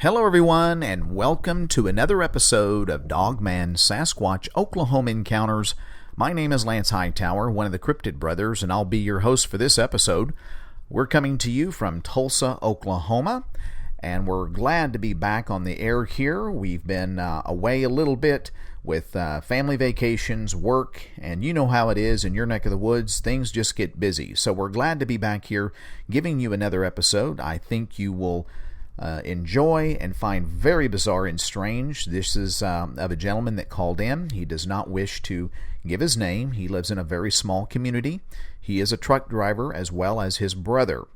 Hello everyone, and welcome to another episode of Dogman Sasquatch Oklahoma Encounters. My name is Lance Hightower, one of the Cryptid brothers, and I'll be your host for this episode. We're coming to you from Tulsa, Oklahoma, and we're glad to be back on the air here. We've been away a little bit with family vacations, work, and you know how it is in your neck of the woods. Things just get busy. So we're glad to be back here giving you another episode. I think you will enjoy and find very bizarre and strange. This is of a gentleman that called in. He does not wish to give his name. He lives in a very small community. He is a truck driver as well as his brother.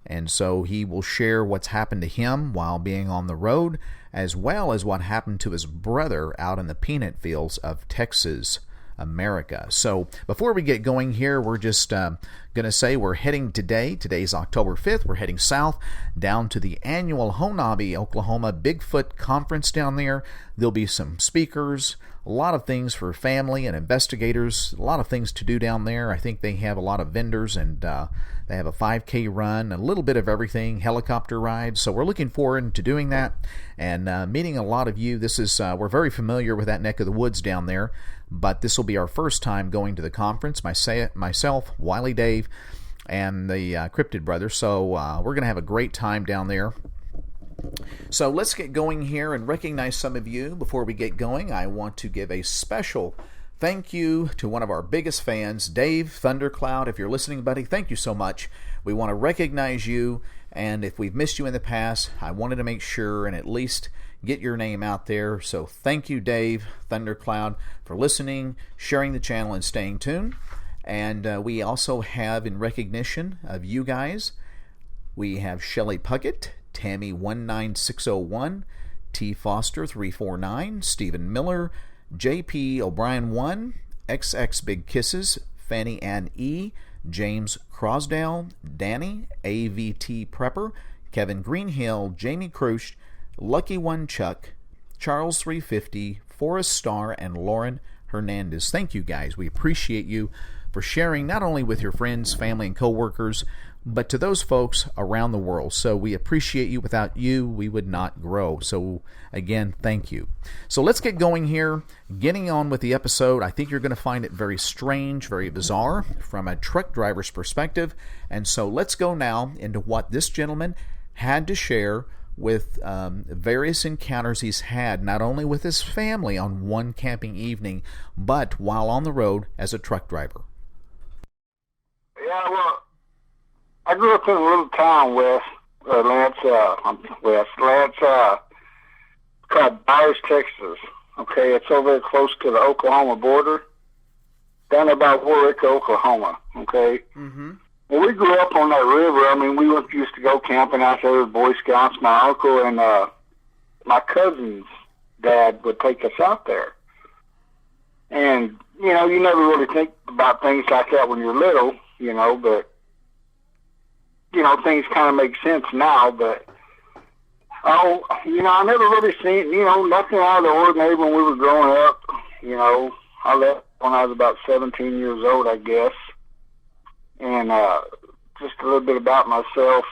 And so he will share what's happened to him while being on the road, as well as what happened to his brother out in the peanut fields of Texas, America. So before we get going here, we're just going to say we're heading today's October 5th, we're heading south down to the annual Honabi, Oklahoma Bigfoot Conference down there. There'll be some speakers, a lot of things for family and investigators, a lot of things to do down there. I think they have a lot of vendors, and they have a 5K run, a little bit of everything, helicopter rides. So we're looking forward to doing that and meeting a lot of you. This is we're very familiar with that neck of the woods down there, but this will be our first time going to the conference. Myself, Wiley Dave, and the Cryptid brothers. So we're going to have a great time down there. So let's get going here and recognize some of you. Before we get going, I want to give a special thank you to one of our biggest fans, Dave Thundercloud. If you're listening, buddy, thank you so much. We want to recognize you, and if we've missed you in the past, I wanted to make sure and at least get your name out there. So thank you, Dave Thundercloud, for listening, sharing the channel, and staying tuned. And we also have, in recognition of you guys, we have Shelly Puckett, Tammy 19601, T Foster 349, Stephen Miller, JP O'Brien 1, XX Big Kisses, Fanny Ann E, James Crosdale, Danny, AVT Prepper, Kevin Greenhill, Jamie Crouch, Lucky One Chuck, Charles 350, Forrest Starr, and Lauren Hernandez. Thank you guys. We appreciate you for sharing not only with your friends, family, and coworkers, but to those folks around the world. So we appreciate you. Without you, we would not grow. So again, thank you. So let's get going here. Getting on with the episode. I think you're going to find it very strange, very bizarre from a truck driver's perspective. And so let's go now into what this gentleman had to share with various encounters he's had, not only with his family on one camping evening, but while on the road as a truck driver. Yeah, well, I grew up in a little town Lance, called Byers, Texas. Okay, it's over close to the Oklahoma border, down about Warwick, Oklahoma. Okay. Mm-hmm. When we grew up on that river, I mean, we used to go camping out there with Boy Scouts. My uncle and my cousin's dad would take us out there. And, you know, you never really think about things like that when you're little, you know, but, you know, things kind of make sense now. But, you know, I never really seen, you know, nothing out of the ordinary when we were growing up. You know, I left when I was about 17 years old, I guess. And just a little bit about myself.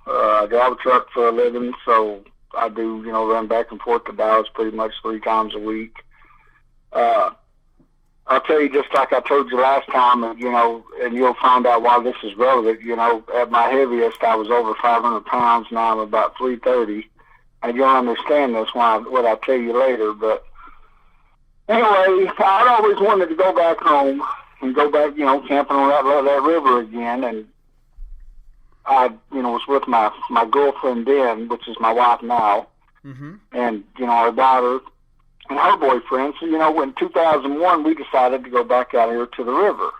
I drive a truck for a living, so I do, you know, run back and forth to Dallas pretty much 3 times a week. I'll tell you, just like I told you last time, and, you know, and you'll find out why this is relevant. You know, at my heaviest, I was over 500 pounds. Now I'm about 330. And you'll understand this what I tell you later. But anyway, I'd always wanted to go back home and go back, you know, camping on that river again. And I, you know, was with my girlfriend then, which is my wife now, mm-hmm. and, you know, our daughter and her boyfriend. So, you know, in 2001, we decided to go back out here to the river,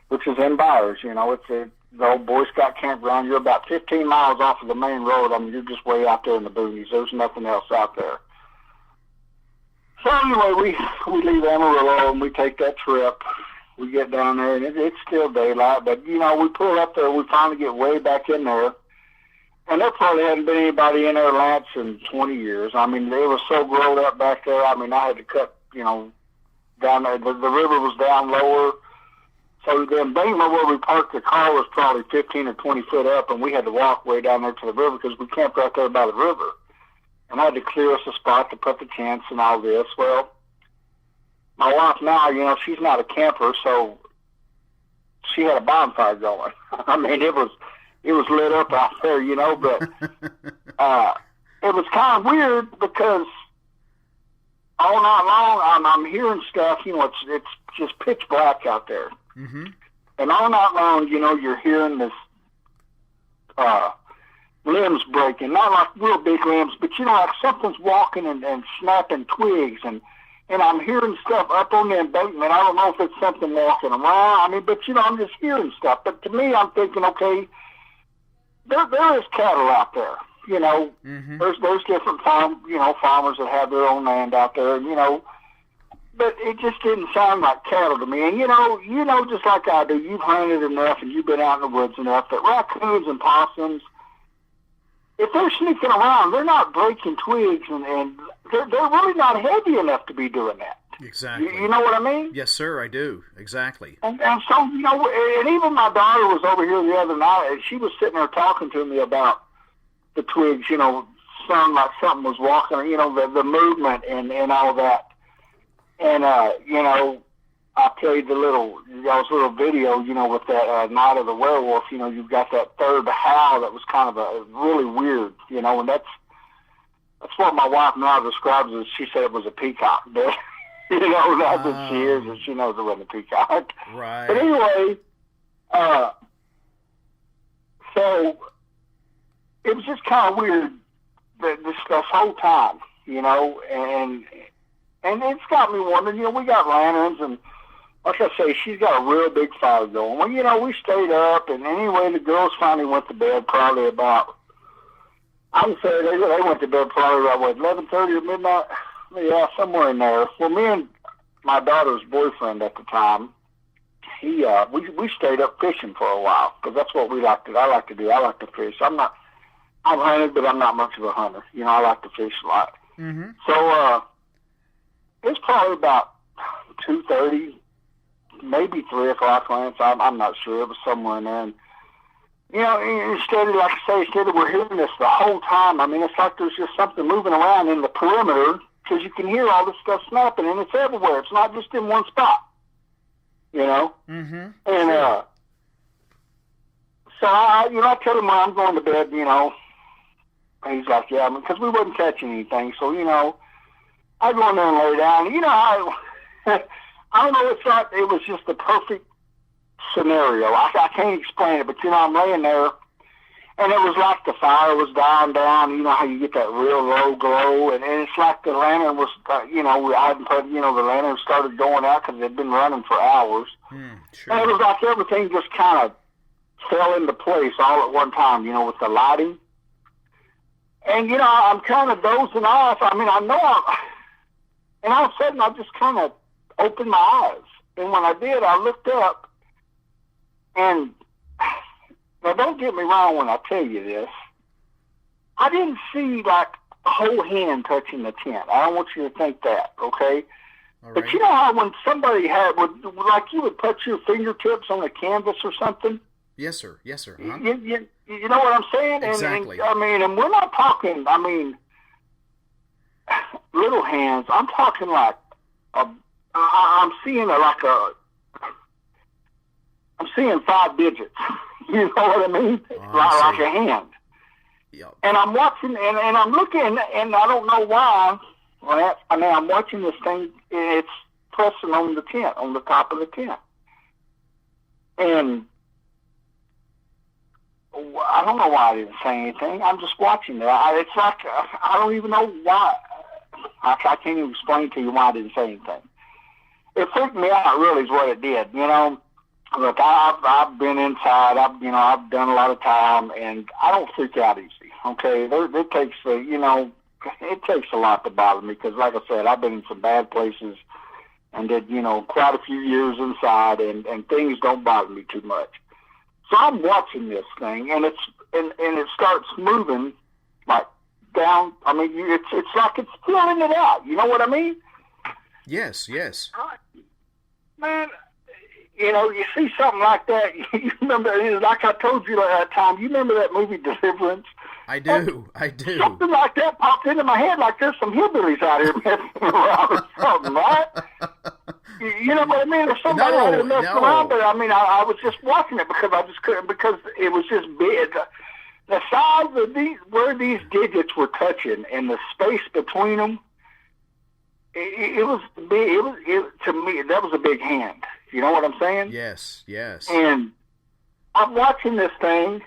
which is in Byers. You know, it's the old Boy Scout campground. You're about 15 miles off of the main road. I mean, you're just way out there in the boonies. There's nothing else out there. So anyway, we leave Amarillo and we take that trip. We get down there, and it's still daylight, but, you know, we pull up there, we finally get way back in there, and there probably hadn't been anybody in there, Lance, in 20 years. I mean, they were so grown up back there. I mean, I had to cut, you know, down there. The river was down lower, so the embankment where we parked the car was probably 15 or 20 foot up, and we had to walk way down there to the river because we camped right there by the river. and I had to clear us a spot to put the tents and all this. Well, my wife now, she's not a camper, so she had a bonfire going. I mean, it was lit up out there, but it was kind of weird because all night long I'm hearing stuff. It's just pitch black out there, mm-hmm. and all night long, you're hearing this limbs breaking, not like real big limbs, but like something's walking and snapping twigs, and I'm hearing stuff up on the embankment. I don't know if it's something walking around. but I'm just hearing stuff. But to me, I'm thinking, okay, there is cattle out there. Mm-hmm. There's different farmers that have their own land out there, but it just didn't sound like cattle to me. And just like I do, you've hunted enough and you've been out in the woods enough that raccoons and possums, if they're sneaking around, they're not breaking twigs, and they're really not heavy enough to be doing that. Exactly. You know what I mean? Yes, sir, I do. Exactly. And so, and even my daughter was over here the other night, and she was sitting there talking to me about the twigs, sounded like something was walking, the movement and all that. And, I played y'all's little video, with that Night of the Werewolf. You've got that third howl that was kind of really weird, and that's what my wife now describes as, she said it was a peacock. But, that's what she is, and she knows it wasn't a peacock. Right. But anyway, so it was just kind of weird this whole time, and it's got me wondering, we got lanterns, and like I say, she's got a real big fire going. Well, we stayed up, and anyway, the girls finally went to bed probably about, I would say they went to bed probably about, 11:30 or midnight? Yeah, somewhere in there. Well, me and my daughter's boyfriend at the time, we stayed up fishing for a while, because that's what I like to do. I like to fish. I'm hunted, but I'm not much of a hunter. I like to fish a lot. Mm-hmm. So, it's probably about 2:30, maybe 3 o'clock, Lance. I'm not sure. It was somewhere in there. And, instead of we're hearing this the whole time. I mean, it's like there's just something moving around in the perimeter, because you can hear all this stuff snapping, and it's everywhere. It's not just in one spot, Mm-hmm. And, so I tell him when I'm going to bed, and he's like, yeah, because we wasn't catching anything. So, I go in there and lay down. I don't know, it's like it was just the perfect scenario. I can't explain it, but, I'm laying there, and it was like the fire was dying down. You know how you get that real low glow, and it's like the lantern was, I hadn't put, the lantern started going out because it had been running for hours. Sure. And it was like everything just kind of fell into place all at one time, with the lighting. And, I'm kind of dozing off. I mean, I know and all of a sudden I just kind of opened my eyes. And when I did, I looked up, and now don't get me wrong when I tell you this, I didn't see like a whole hand touching the tent. I don't want you to think that, okay? All But right. you know how when somebody like you would put your fingertips on a canvas or something? Yes, sir. Yes, sir. Uh-huh. You know what I'm saying? Exactly. And we're not talking, little hands. I'm talking like, I'm seeing I'm seeing 5 digits. You know what I mean? Like a hand. Yep. And I'm watching, and I'm looking, and I don't know why. I'm watching this thing, and it's pressing on the tent, on the top of the tent. And I don't know why I didn't say anything. I'm just watching it. It's like, I don't even know why. I can't even explain to you why I didn't say anything. It freaked me out, really, is what it did. Look, I've been inside. I've done a lot of time, and I don't freak out easy. Okay, it takes it takes a lot to bother me, because, like I said, I've been in some bad places and did quite a few years inside, and things don't bother me too much. So I'm watching this thing, and it starts moving like down. I mean, it's like it's filling it out. You know what I mean? Yes. Yes. Man, you see something like that. You remember, like I told you that time. You remember that movie Deliverance? I do. Something like that popped into my head, like there's some hillbillies out here messing around or something, right? You know what I mean? Or somebody out here messing around, but I mean, I was just watching it because I just couldn't, because it was just big. The size of where these digits were touching and the space between them, it was big. To me, that was a big hand. You know what I'm saying? Yes. And I'm watching this thing,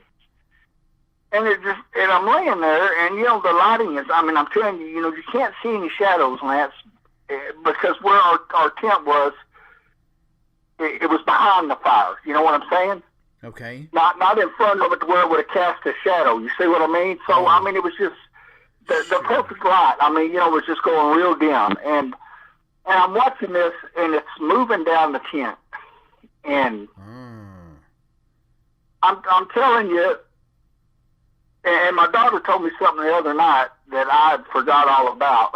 and I'm laying there, and you know the lighting is. I mean, I'm telling you, you know, you can't see any shadows, Lance, because where our tent was, it was behind the fire. You know what I'm saying? Okay. Not in front of it to where it would have cast a shadow. You see what I mean? So I mean, it was just the perfect light. I mean, you know, it was just going real dim, and I'm watching this, and it's moving down the tent, and I'm telling you, and my daughter told me something the other night that I forgot all about.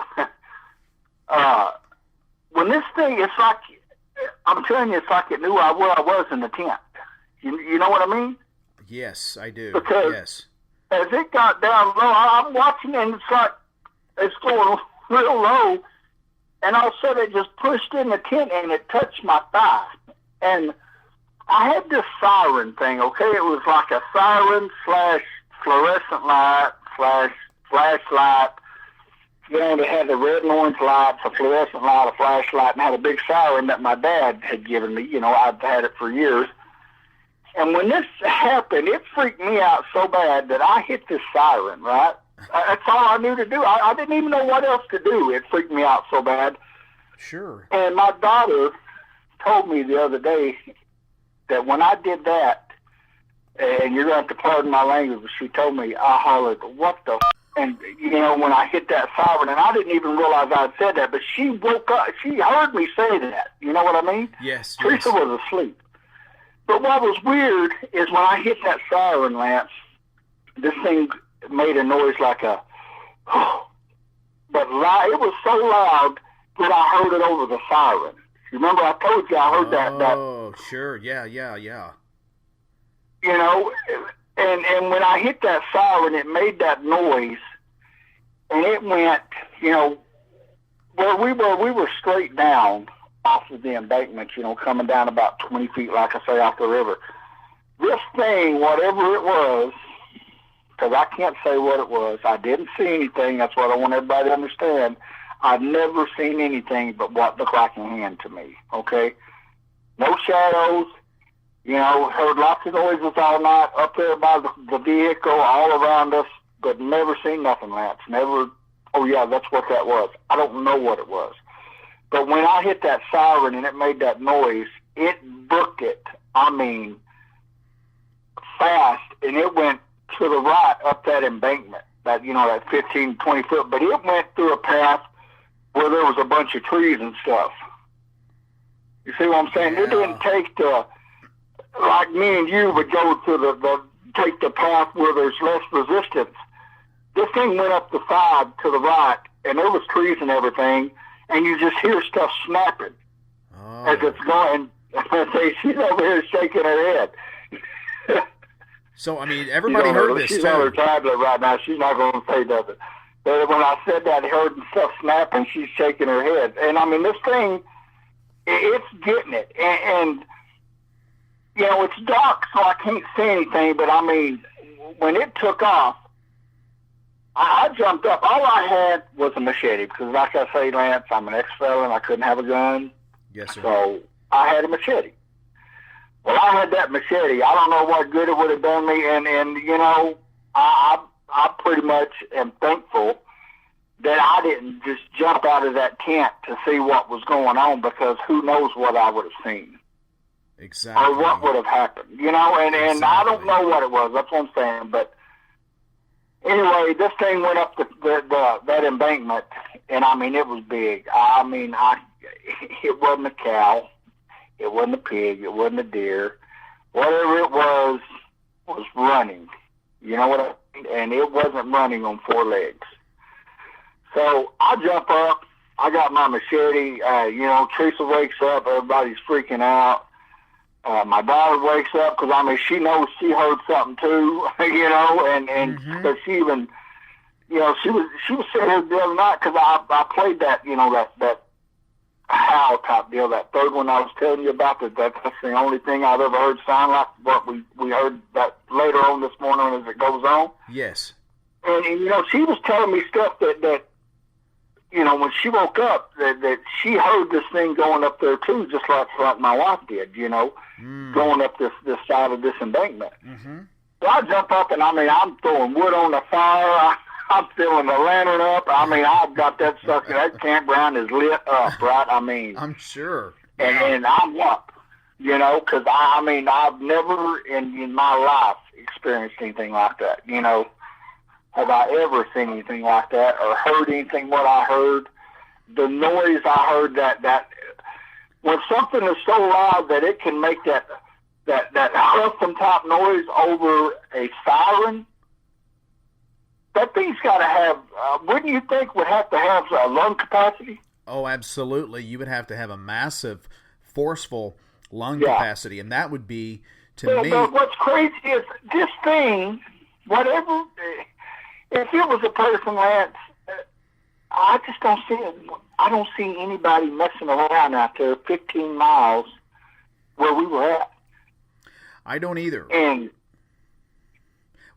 When this thing, it's like, I'm telling you, it's like it knew where I was in the tent. You know what I mean? Yes, I do. Because as it got down low, I'm watching, and it's like it's going real low, and all of a sudden it just pushed in the tent, and it touched my thigh. And I had this siren thing, okay? It was like a siren / fluorescent light / flashlight. You know, they had the red and orange lights, a fluorescent light, a flashlight, and had a big siren that my dad had given me. You know, I've had it for years. And when this happened, it freaked me out so bad that I hit this siren, right? That's all I knew to do. I didn't even know what else to do. It freaked me out so bad. Sure. And my daughter told me the other day that when I did that, and you're going to have to pardon my language, but she told me, I hollered, what the f-? And, you know, when I hit that siren, and I didn't even realize I had said that, but she woke up. She heard me say that. You know what I mean? Yes. Teresa was asleep. But what was weird is when I hit that siren, Lance, this thing made a noise like a, but it was so loud that I heard it over the siren. You remember I told you I heard that. Oh, sure. Yeah. You know, and when I hit that siren, it made that noise, and it went, you know, where we were straight down off of the embankment, you know, coming down about 20 feet, like I say, off the river. This thing, whatever it was, because I can't say what it was, I didn't see anything. That's what I want everybody to understand. I've never seen anything but what looked like a hand to me, okay? No shadows, you know, heard lots of noises all night up there by the vehicle, all around us, but never seen nothing, Lance. Never, oh yeah, that's what that was. I don't know what it was. But when I hit that siren and it made that noise, it booked it, I mean, fast, and it went to the right up that embankment, that, you know, that 15, 20 foot, but it went through a path where there was a bunch of trees and stuff. You see what I'm saying? Yeah. It didn't take like me and you would go to take the path where there's less resistance. This thing went up the side to the right, and there was trees and everything, and you just hear stuff snapping as it's going. She's over here shaking her head. So, I mean, everybody heard this, She's too. on her tablet right now. She's not going to say nothing. But when I said that, I heard stuff snapping. She's shaking her head. And, I mean, this thing, it's getting it. And, you know, it's dark, so I can't see anything. But, I mean, when it took off, I jumped up. All I had was a machete because, like I say, Lance, I'm an ex-felon. I couldn't have a gun. Yes, sir. So I had a machete. Well, I had that machete. I don't know what good it would have done me. And you know, I pretty much am thankful that I didn't just jump out of that tent to see what was going on, because who knows what I would have seen. Exactly. Or what would have happened. You know, and Exactly. I don't know what it was. That's what I'm saying. But anyway, this thing went up that embankment, and I mean, it was big. I mean, it wasn't a cow. It wasn't a pig. It wasn't a deer. Whatever it was running. You know what I mean? And it wasn't running on four legs. So I jump up. I got my machete. You know, Teresa wakes up. Everybody's freaking out. My daughter wakes up because, I mean, she knows she heard something too, you know, and but she even, you know, she was sitting here the other night because I played that, you know, that howl type deal, that third one I was telling you about. That's the only thing I've ever heard sound like what we heard that later on this morning as it goes on. Yes. And you know, she was telling me stuff that you know, when she woke up, that she heard this thing going up there too, just like my wife did, you know, going up this side of this embankment. Mm-hmm. So I jump up and, I mean, I'm throwing wood on the fire. I'm filling the lantern up. I mean, I've got that sucker. That campground is lit up, right? I mean, I'm sure. And I'm up, you know, because I mean, I've never in my life experienced anything like that, you know. Have I ever seen anything like that or heard anything what I heard? The noise I heard, that when something is so loud that it can make that huffing type noise over a siren, that thing's got to have, wouldn't you think would have to have lung capacity? Oh, absolutely. You would have to have a massive, forceful lung capacity, and that would be, to me... But what's crazy is this thing, whatever... If it was a person, Lance, I just don't see it. I don't see anybody messing around out there 15 miles where we were at. I don't either. And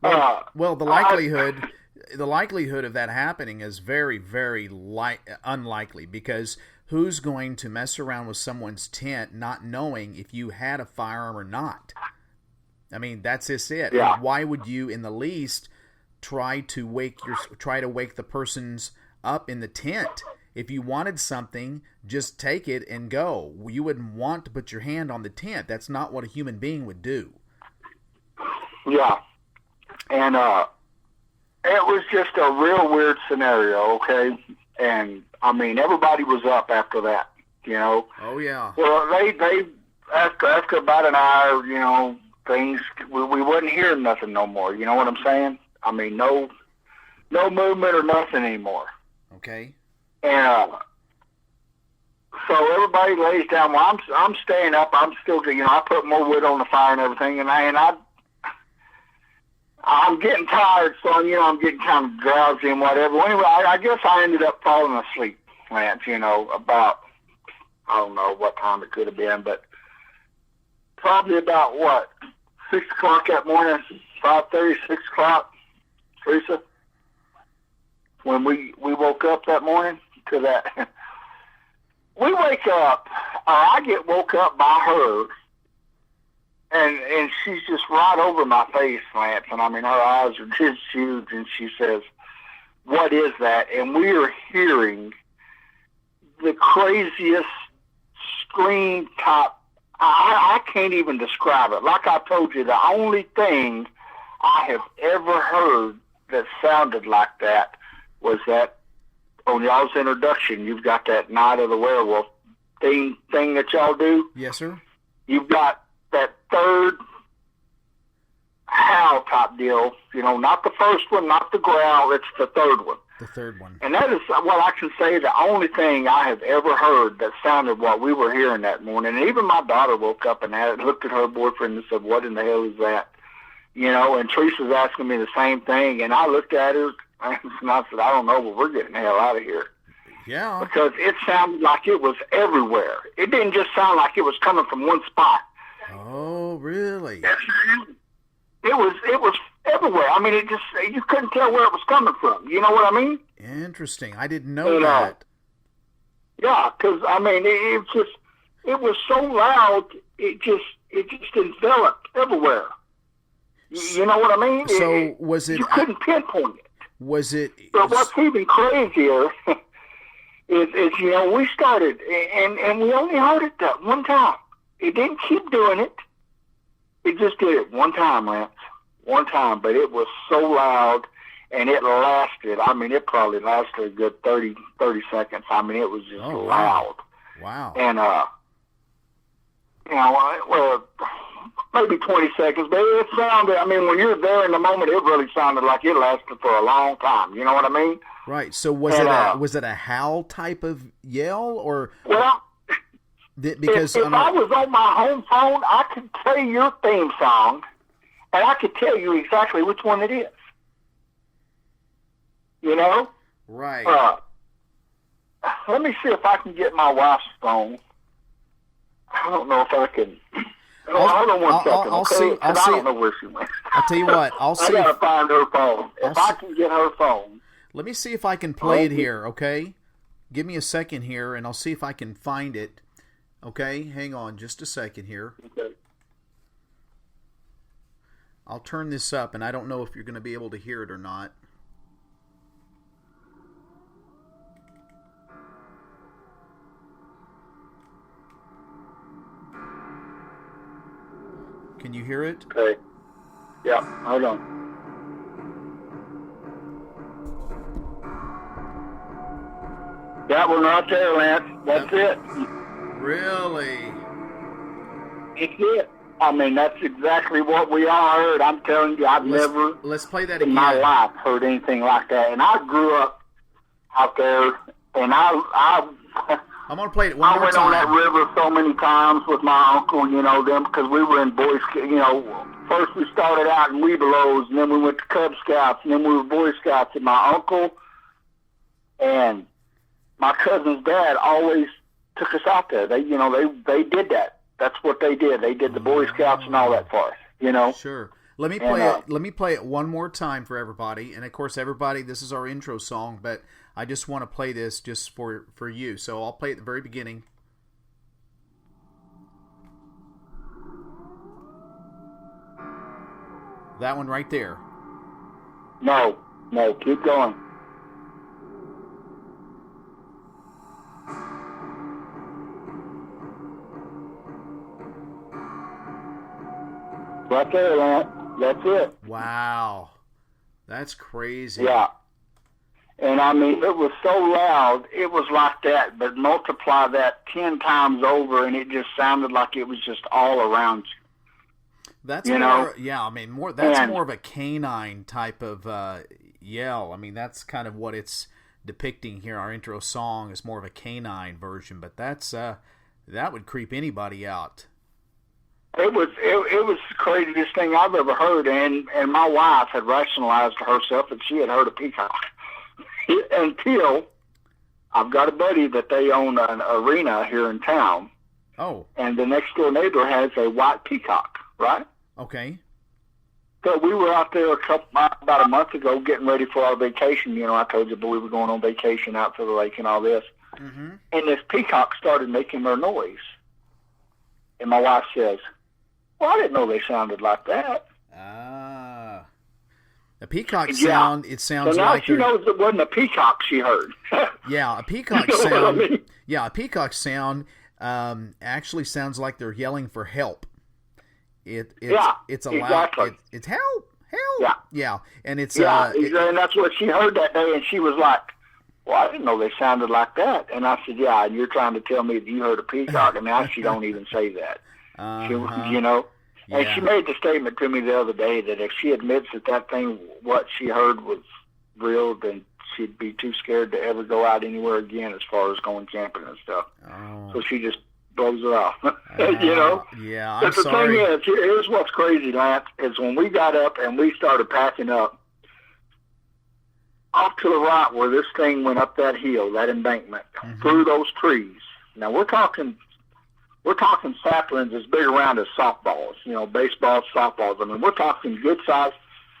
well, the likelihood of that happening is very, very unlikely, because who's going to mess around with someone's tent not knowing if you had a firearm or not? I mean, that's just it. Yeah. And why would you, in the least, try to wake the persons up in the tent? If you wanted something, just take it and go. You wouldn't want to put your hand on the tent. That's not what a human being would do. Yeah. And it was just a real weird scenario, okay? And, I mean, everybody was up after that, you know? Oh, yeah. Well, they after about an hour, you know, things, we wasn't hearing nothing no more, you know what I'm saying? I mean, no movement or nothing anymore. Okay. And so everybody lays down. Well, I'm staying up. I'm still, you know, I put more wood on the fire and everything, and I'm getting tired, so you know, I'm getting kind of drowsy and whatever. Well, anyway, I guess I ended up falling asleep, Lance. You know, about, I don't know what time it could have been, but probably about 6 o'clock that morning, 5:30, 6 o'clock. Teresa, when we woke up that morning to that, we wake up, I get woke up by her, and she's just right over my face, Lance, and I mean, her eyes are just huge, and she says, "What is that?" And we are hearing the craziest scream type. I can't even describe it. Like I told you, the only thing I have ever heard that sounded like that was that on y'all's introduction, you've got that Night of the Werewolf thing that y'all do. Yes, sir. You've got that third howl type deal, you know, not the first one, not the growl, it's the third one. The third one. And that is, well, I can say the only thing I have ever heard that sounded what we were hearing that morning. And even my daughter woke up and looked at her boyfriend and said, "What in the hell is that?" You know, and Teresa's asking me the same thing, and I looked at her, and I said, "I don't know, but we're getting the hell out of here." Yeah. Because it sounded like it was everywhere. It didn't just sound like it was coming from one spot. Oh, really? It was everywhere. I mean, you couldn't tell where it was coming from. You know what I mean? Interesting. I didn't know that. Yeah, because, I mean, it was so loud, it just enveloped everywhere. You know what I mean? So was it... You couldn't pinpoint it. Was it... But what's even crazier is, you know, we started, and we only heard it that one time. It didn't keep doing it. It just did it one time, Lance. One time. But it was so loud, and it lasted. I mean, it probably lasted a good 30 seconds. I mean, it was just loud. Wow. And, you know, well, maybe 20 seconds, but it sounded, I mean, when you're there in the moment, it really sounded like it lasted for a long time. You know what I mean? Right. So was it a howl type of yell, or? Well, Because if I was on my home phone, I could play your theme song, and I could tell you exactly which one it is. You know? Right. Let me see if I can get my wife's phone. I don't know if I can. Hold on one second. I'll see. I don't know where she went. I'll tell you what. I'll see. I gotta find her phone. If I can get her phone. Let me see if I can play it here. Okay. Give me a second here, and I'll see if I can find it. Okay. Hang on, just a second here. Okay. I'll turn this up, and I don't know if you're going to be able to hear it or not. Can you hear it? Okay. Yeah, hold on. That one right there, Lance. That's it. Really? It's it. I mean, that's exactly what we all heard. I'm telling you, Let's play that again. in my life heard anything like that. And I grew up out there, and I'm going to play it one more went time. on that river so many times with my uncle, them, because we were in Boy Scouts, first we started out in Webelos, and then we went to Cub Scouts, and then we were Boy Scouts, and my uncle and my cousin's dad always took us out there. They did that. That's what they did. They did the Boy Scouts and all that for us, Sure. Let me play it. Let me play it one more time for everybody. And of course, everybody, this is our intro song, but I just want to play this just for you. So I'll play at the very beginning. That one right there. No, keep going. Right there, Lance. That's it. Wow. That's crazy. Yeah. And I mean, it was so loud, it was like that, but multiply that 10 times over, and it just sounded like it was just all around you. That's more, yeah, I mean, that's more of a canine type of yell. I mean, that's kind of what it's depicting here. Our intro song is more of a canine version, but that would creep anybody out. It was the craziest thing I've ever heard, and my wife had rationalized to herself that she had heard a peacock. Until I've got a buddy that they own an arena here in town. Oh. And the next door neighbor has a white peacock, right? Okay. So we were out there about a month ago getting ready for our vacation. I told you we were going on vacation out to the lake and all this. Mm-hmm. And this peacock started making their noise. And my wife says, well, I didn't know they sounded like that. Ah. A peacock sound, it sounds so now like... she knows it wasn't a peacock she heard. Yeah, a peacock sound... I mean? Yeah, a peacock sound actually sounds like they're yelling for help. It's a exactly. loud... It's help! Yeah, and it's... and that's what she heard that day, and she was like, well, I didn't know they sounded like that. And I said, yeah, and you're trying to tell me that you heard a peacock, and now she don't even say that. And she made the statement to me the other day that if she admits that thing, what she heard was real, then she'd be too scared to ever go out anywhere again as far as going camping and stuff. Oh. So she just blows it off, Yeah, but the thing is, here's what's crazy, Lance, is when we got up and we started packing up, off to the right where this thing went up that hill, that embankment, through those trees. Now we're talking saplings as big around as softballs, baseballs, softballs. I mean, we're talking good-sized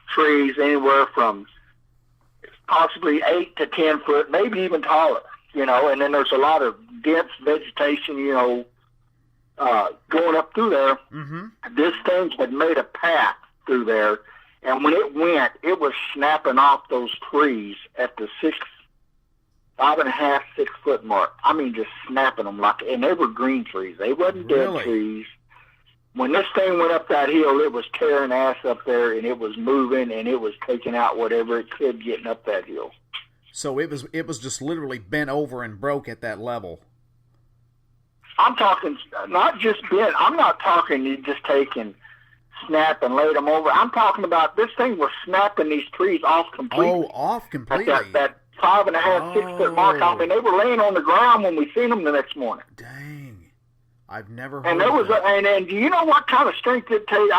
trees anywhere from possibly 8 to 10 foot, maybe even taller, and then there's a lot of dense vegetation, going up through there. Mm-hmm. This thing had made a path through there, and when it went, it was snapping off those trees at the 5.5, 6 foot mark. I mean, just snapping them and they were green trees. They wasn't dead trees. When this thing went up that hill, it was tearing ass up there, and it was moving, and it was taking out whatever it could getting up that hill. So it was just literally bent over and broke at that level. I'm talking not just bent. I'm not talking you just taking snap and laid them over. I'm talking about this thing was snapping these trees off completely. Oh, off completely. At that 5.5, 6 foot mark. I mean, they were laying on the ground when we seen them the next morning. Dang. I've never heard And there of was that. and do you know what kind of strength it takes?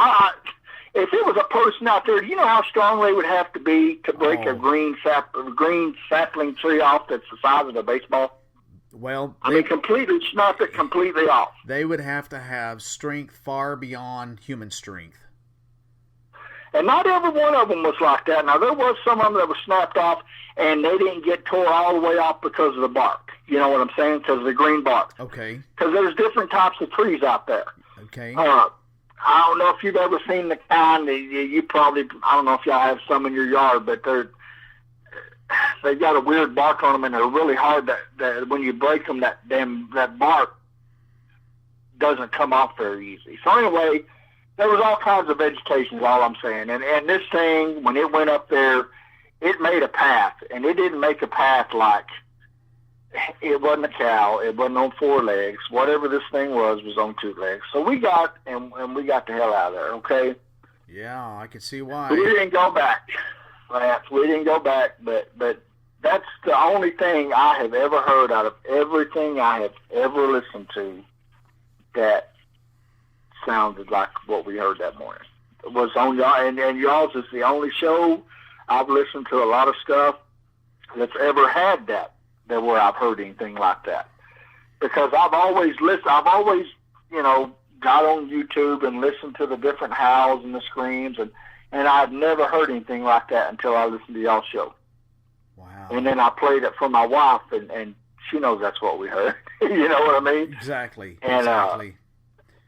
If it was a person out there, do you know how strong they would have to be to break a green sapling tree off that's the size of a baseball? Well, I mean, completely snap it completely off. They would have to have strength far beyond human strength. And not every one of them was like that. Now, there was some of them that were snapped off, and they didn't get tore all the way off because of the bark. You know what I'm saying? Because of the green bark. Okay. Because there's different types of trees out there. Okay. I don't know if you've ever seen the kind. You probably, I don't know if y'all have some in your yard, but they've got a weird bark on them, and they're really hard. That when you break them, that bark doesn't come off very easy. So anyway, there was all kinds of vegetation, is all I'm saying. And this thing, when it went up there, it made a path, and it didn't make a path like it wasn't a cow. It wasn't on 4 legs. Whatever this thing was on 2 legs. So we got the hell out of there. Okay. Yeah, I can see why. We didn't go back, Lance. We didn't go back, but that's the only thing I have ever heard out of everything I have ever listened to that sounded like what we heard that morning. It was on y'all, and y'all's is the only show I've listened to a lot of stuff that's ever had that where I've heard anything like that. Because I've always listened, got on YouTube and listened to the different howls and the screams, and I've never heard anything like that until I listened to y'all's show. Wow. And then I played it for my wife, and she knows that's what we heard. You know what I mean? Exactly. And, exactly.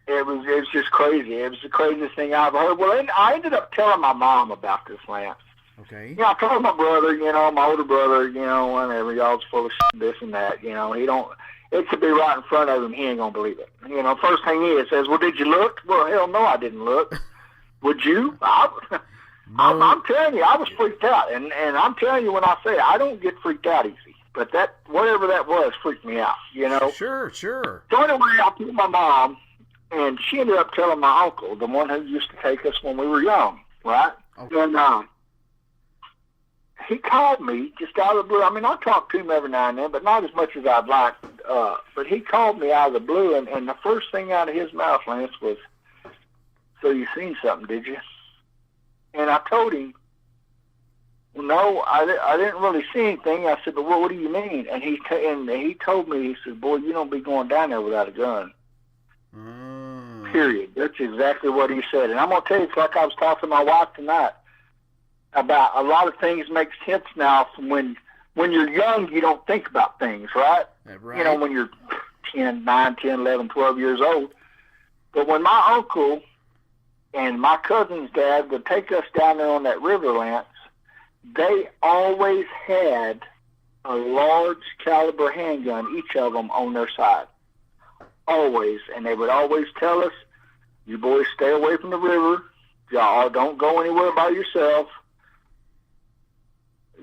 It was just crazy. It was the craziest thing I've heard. Well, and I ended up telling my mom about this, Lance. Okay. I told my brother, my older brother, whenever y'all's full of shit, this and that, he don't, it could be right in front of him, he ain't gonna believe it. First thing he says, well, did you look? Well, hell no, I didn't look. Would you? I'm telling you, I was freaked out. And I'm telling you, when I say I don't get freaked out easy, but that, whatever that was, freaked me out, Sure. So anyway, I told my mom, and she ended up telling my uncle, the one who used to take us when we were young, right? Okay. And he called me just out of the blue. I mean, I talk to him every now and then, but not as much as I'd like. But he called me out of the blue, and the first thing out of his mouth, Lance, was, so you seen something, did you? And I told him, no, I didn't really see anything. I said, but what do you mean? And he told me, he said, boy, you don't be going down there without a gun. Period. That's exactly what he said. And I'm going to tell you, it's like I was talking to my wife tonight about a lot of things make sense now from when you're young, you don't think about things, right? Right. When you're 9, 10, 11, 12 years old. But when my uncle and my cousin's dad would take us down there on that river, Lance, they always had a large caliber handgun, each of them on their side. Always. And they would always tell us, you boys stay away from the river. Y'all don't go anywhere by yourself.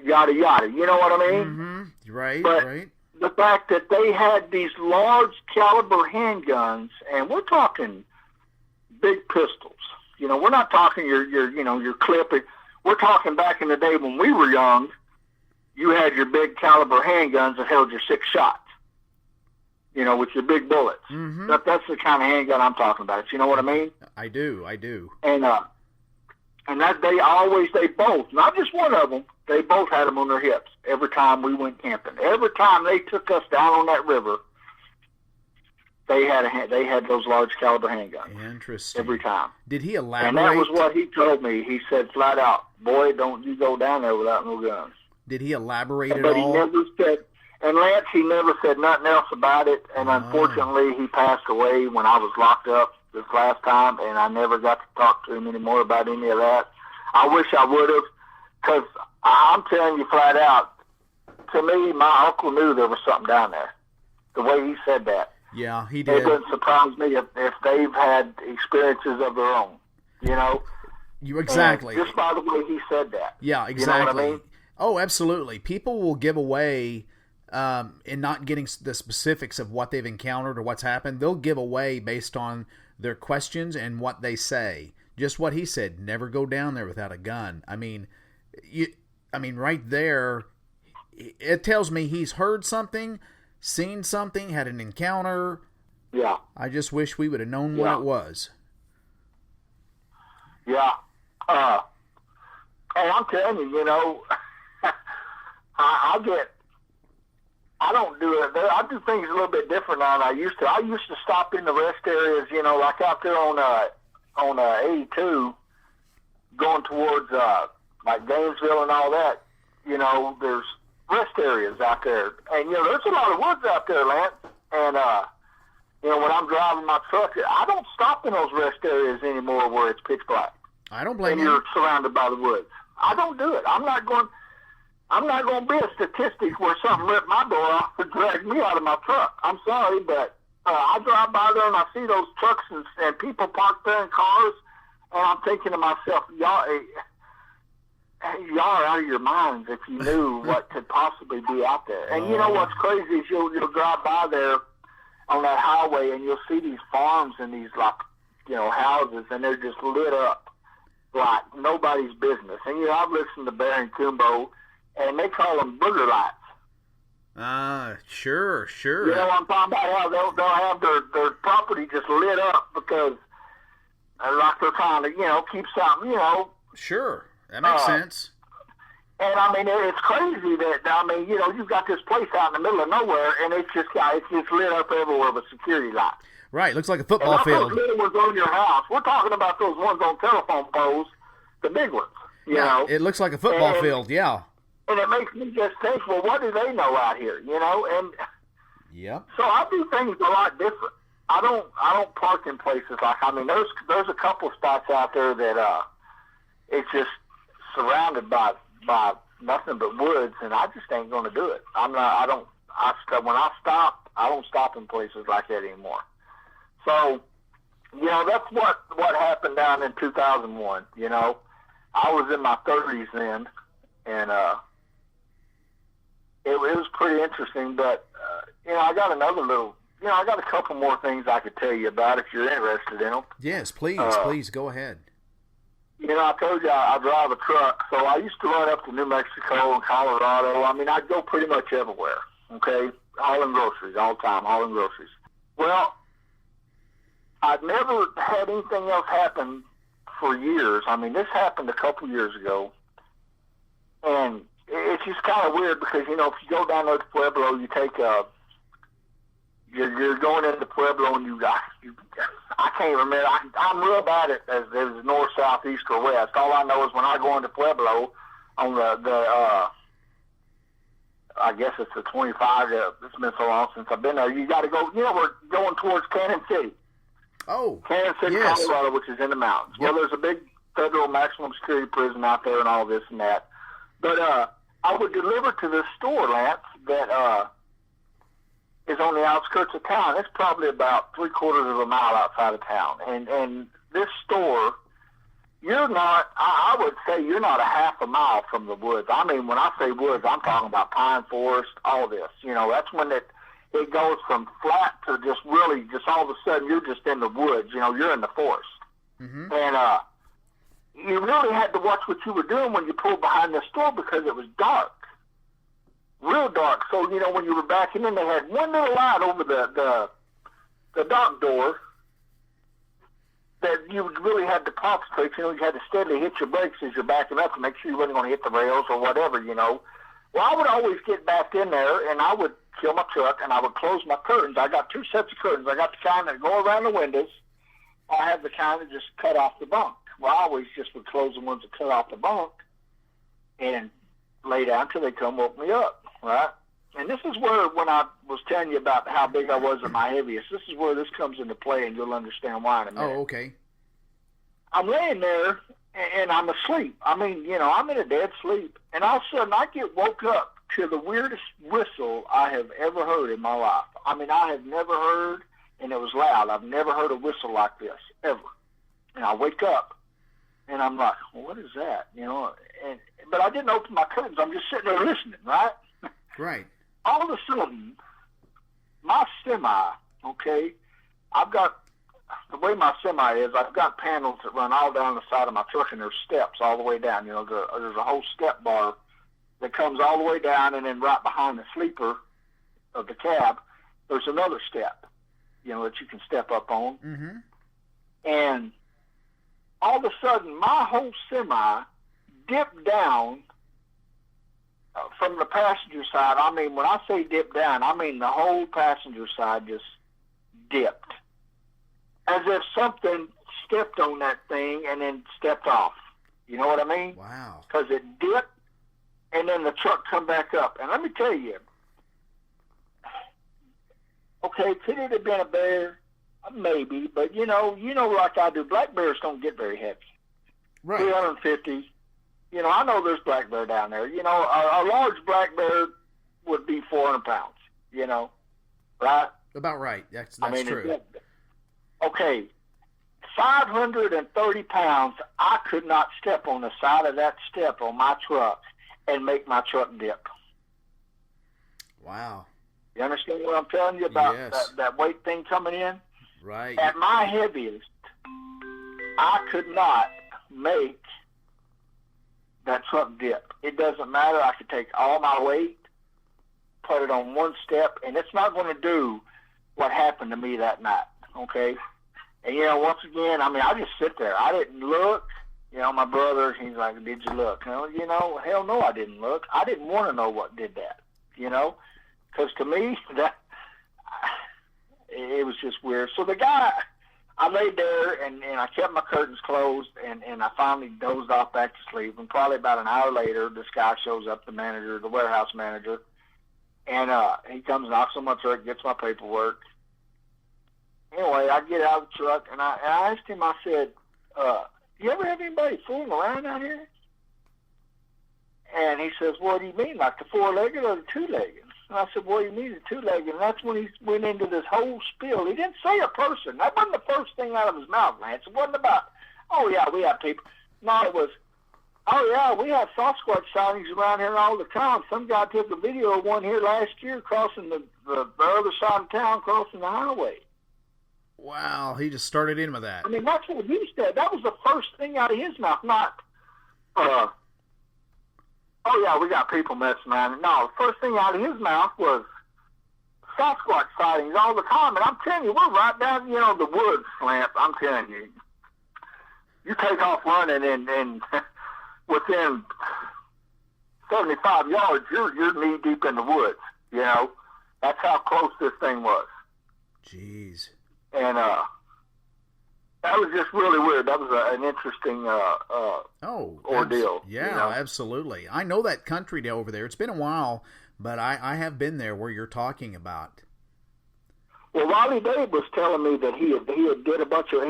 Yada, yada. You know what I mean? Mm-hmm. Right, but right. The fact that they had these large caliber handguns, and we're talking big pistols. We're not talking your clip. We're talking back in the day when we were young, you had your big caliber handguns that held your 6 shots. With your big bullets. Mm-hmm. That's the kind of handgun I'm talking about. You know what I mean? I do. And that they both, not just one of them, they both had them on their hips every time we went camping. Every time they took us down on that river, they had those large caliber handguns. Interesting. Every time. Did he elaborate? And that was what he told me. He said flat out, boy, don't you go down there without no guns. Did he elaborate at all? But all? he never said. And Lance, he never said nothing else about it, and unfortunately, he passed away when I was locked up this last time, and I never got to talk to him anymore about any of that. I wish I would have, because I'm telling you flat out, to me, my uncle knew there was something down there, the way he said that. Yeah, he did. It doesn't surprise me if they've had experiences of their own, Exactly. And just by the way he said that. Yeah, exactly. You know what I mean? Oh, absolutely. People will give away... in not getting the specifics of what they've encountered or what's happened, they'll give away based on their questions and what they say. Just what he said, never go down there without a gun. I mean, right there, it tells me he's heard something, seen something, had an encounter, Yeah. I just wish we would have known what it was. Yeah. And I'm telling you, you know, I don't do it. I do things a little bit different now than I used to. I used to stop in the rest areas, you know, like out there on 82, going towards like Gainesville and all that. You know, there's rest areas out there, and you know, there's a lot of woods out there, Lance. And you know, when I'm driving my truck, I don't stop in those rest areas anymore where it's pitch black. I don't blame and you. You're surrounded by the woods. I don't do it. I'm not going to be a statistic where something ripped my door off and dragged me out of my truck. I'm sorry, but I drive by there and I see those trucks and people parked there in cars, and I'm thinking to myself, y'all are out of your minds if you knew what could possibly be out there. And you know what's crazy is you'll drive by there on that highway and you'll see these farms and these, like, you know, houses, and they're just lit up like nobody's business. And you know, I've listened to Barry and Kumbo, and they call them booger lights. Sure. You know what I'm talking about? How they'll have their property just lit up because like they're trying to, you know, keep something, you know. Sure, that makes sense. And I mean, it's crazy that, I mean, you know, you've got this place out in the middle of nowhere, and it's just lit up everywhere with security lights. Right, looks like a football field. Those little ones on your house. We're talking about those ones on telephone poles, the big ones. You know, it looks like a football field. Yeah. And it makes me just think, well, what do they know out here? You know, and so I do things a lot different. I don't park in places like, I mean, there's a couple spots out there that it's just surrounded by nothing but woods, and I just ain't going to do it. When I stop, I don't stop in places like that anymore. So, you know, that's what happened down in 2001. You know, I was in my 30s then, and it was pretty interesting. But you know, I got a couple more things I could tell you about if you're interested in them. Yes, please go ahead. You know, I told you I drive a truck, so I used to run up to New Mexico and Colorado. I mean, I'd go pretty much everywhere. Okay, hauling groceries all the time, hauling groceries. Well, I'd never had anything else happen for years. I mean, this happened a couple years ago, and it's just kind of weird because, you know, if you go down there to Pueblo, you take you're going into Pueblo, and I can't remember. I'm real bad at as north, south, east, or west. All I know is when I go into Pueblo on the I guess it's the 25. It's been so long since I've been there. You got to go. You know, we're going towards Cannon City. Oh, Kansas City, yes. Colorado, which is in the mountains. Yep. Well, there's a big federal maximum security prison out there and all this and that. But I would deliver to this store, Lance, that is on the outskirts of town. It's probably about 3/4 of a mile outside of town. And this store, I would say you're not a half a mile from the woods. I mean, when I say woods, I'm talking about pine forest, all this. You know, that's when it goes from flat to just really, just all of a sudden you're just in the woods. You know, you're in the forest. Mm-hmm. And you really had to watch what you were doing when you pulled behind the store because it was dark, real dark. So, you know, when you were backing in, they had one little light over the dock door that you really had to concentrate. You know, you had to steadily hit your brakes as you're backing up to make sure you wasn't going to hit the rails or whatever, you know. Well, I would always get back in there, and I would kill my truck, and I would close my curtains. I got two sets of curtains. I got the kind that go around the windows. I have the kind that just cut off the bunk. Well, I always just would close the ones that cut off the bunk and lay down till they come woke me up, right? And this is where, when I was telling you about how big I was at my heaviest, this is where this comes into play, and you'll understand why in a minute. Oh, okay. I'm laying there, and I'm asleep. I mean, you know, I'm in a dead sleep. And all of a sudden, I get woke up to the weirdest whistle I have ever heard in my life. I mean, I have never heard, and it was loud. I've never heard a whistle like this, ever. And I wake up, and I'm like, well, what is that? You know, but I didn't open my curtains. I'm just sitting there listening, right? Right. All of a sudden, my semi, okay, I've got, the way my semi is, I've got panels that run all down the side of my truck, and there's steps all the way down. You know, there's a whole step bar that comes all the way down, and then right behind the sleeper of the cab, there's another step. that you can step up on. Mm-hmm. And all of a sudden, my whole semi dipped down from the passenger side. I mean, when I say dip down, I mean the whole passenger side just dipped. As if something stepped on that thing and then stepped off. You know what I mean? Wow. Because it dipped, and then the truck come back up. And let me tell you, okay, could it have been a bear? Maybe, but like I do, black bears don't get very heavy. Right. 350. I know there's black bear down there. A large black bear would be 400 pounds. Right? About right. That's true. Okay, 530 pounds. I could not step on the side of that step on my truck and make my truck dip. Wow. You understand what I'm telling you about Yes. that weight thing coming in? Right. At my heaviest, I could not make that truck dip. It doesn't matter. I could take all my weight, put it on one step, and it's not going to do what happened to me that night, okay? And, once again, I just sit there. I didn't look. My brother, he's like, did you look? Hell no, I didn't look. I didn't want to know what did that, because to me, it was just weird. So the guy, I laid there and I kept my curtains closed and I finally dozed off back to sleep. And probably about an hour later, this guy shows up, the warehouse manager, and he comes, knocks on my truck, gets my paperwork. Anyway, I get out of the truck and I asked him, I said, you ever have anybody fooling around out here? And he says, what do you mean, like the four-legged or the two-legged? And I said, what do you mean the two-legged? And that's when he went into this whole spiel. He didn't say a person. That wasn't the first thing out of his mouth, Lance. It wasn't about, oh, yeah, we have people. No, it was, oh, yeah, we have Sasquatch sightings around here all the time. Some guy took a video of one here last year crossing the other side of town, crossing the highway. Wow, he just started in with that. I mean, that's what he said. That was the first thing out of his mouth, not, oh, yeah, we got people messing around. No, the first thing out of his mouth was Sasquatch sightings all the time. And I'm telling you, we're right down, the woods, Slamp. I'm telling you. You take off running and within 75 yards, you're knee-deep in the woods, That's how close this thing was. Jeez. And that was just really weird. That was an interesting ordeal. Yeah, absolutely. I know that country over there. It's been a while, but I have been there where you're talking about. Well, Riley Dave was telling me that he did a bunch of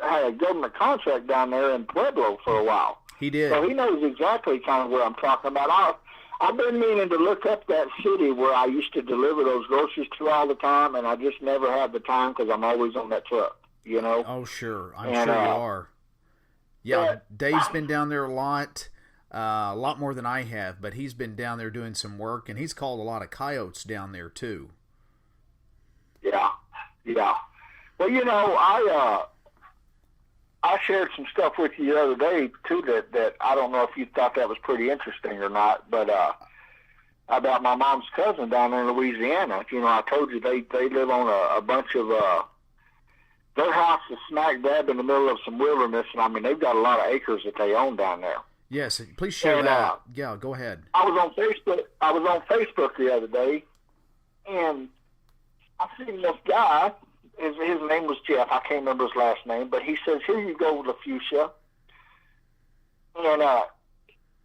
had a government contract down there in Pueblo for a while. He did. So he knows exactly kind of what I'm talking about. I've been meaning to look up that city where I used to deliver those groceries to all the time, and I just never have the time because I'm always on that truck, Oh, sure. I'm sure you are. Yeah, Dave's been down there a lot more than I have, but he's been down there doing some work, and he's called a lot of coyotes down there, too. Yeah. Well, I shared some stuff with you the other day, too, that I don't know if you thought that was pretty interesting or not, but about my mom's cousin down there in Louisiana. I told you they live on a bunch of, their house is smack dab in the middle of some wilderness, and they've got a lot of acres that they own down there. Yes, please share that. Yeah, go ahead. I was on Facebook the other day, and I seen this guy. His name was Jeff. I can't remember his last name, but he says, here you go, LaFuchsia. And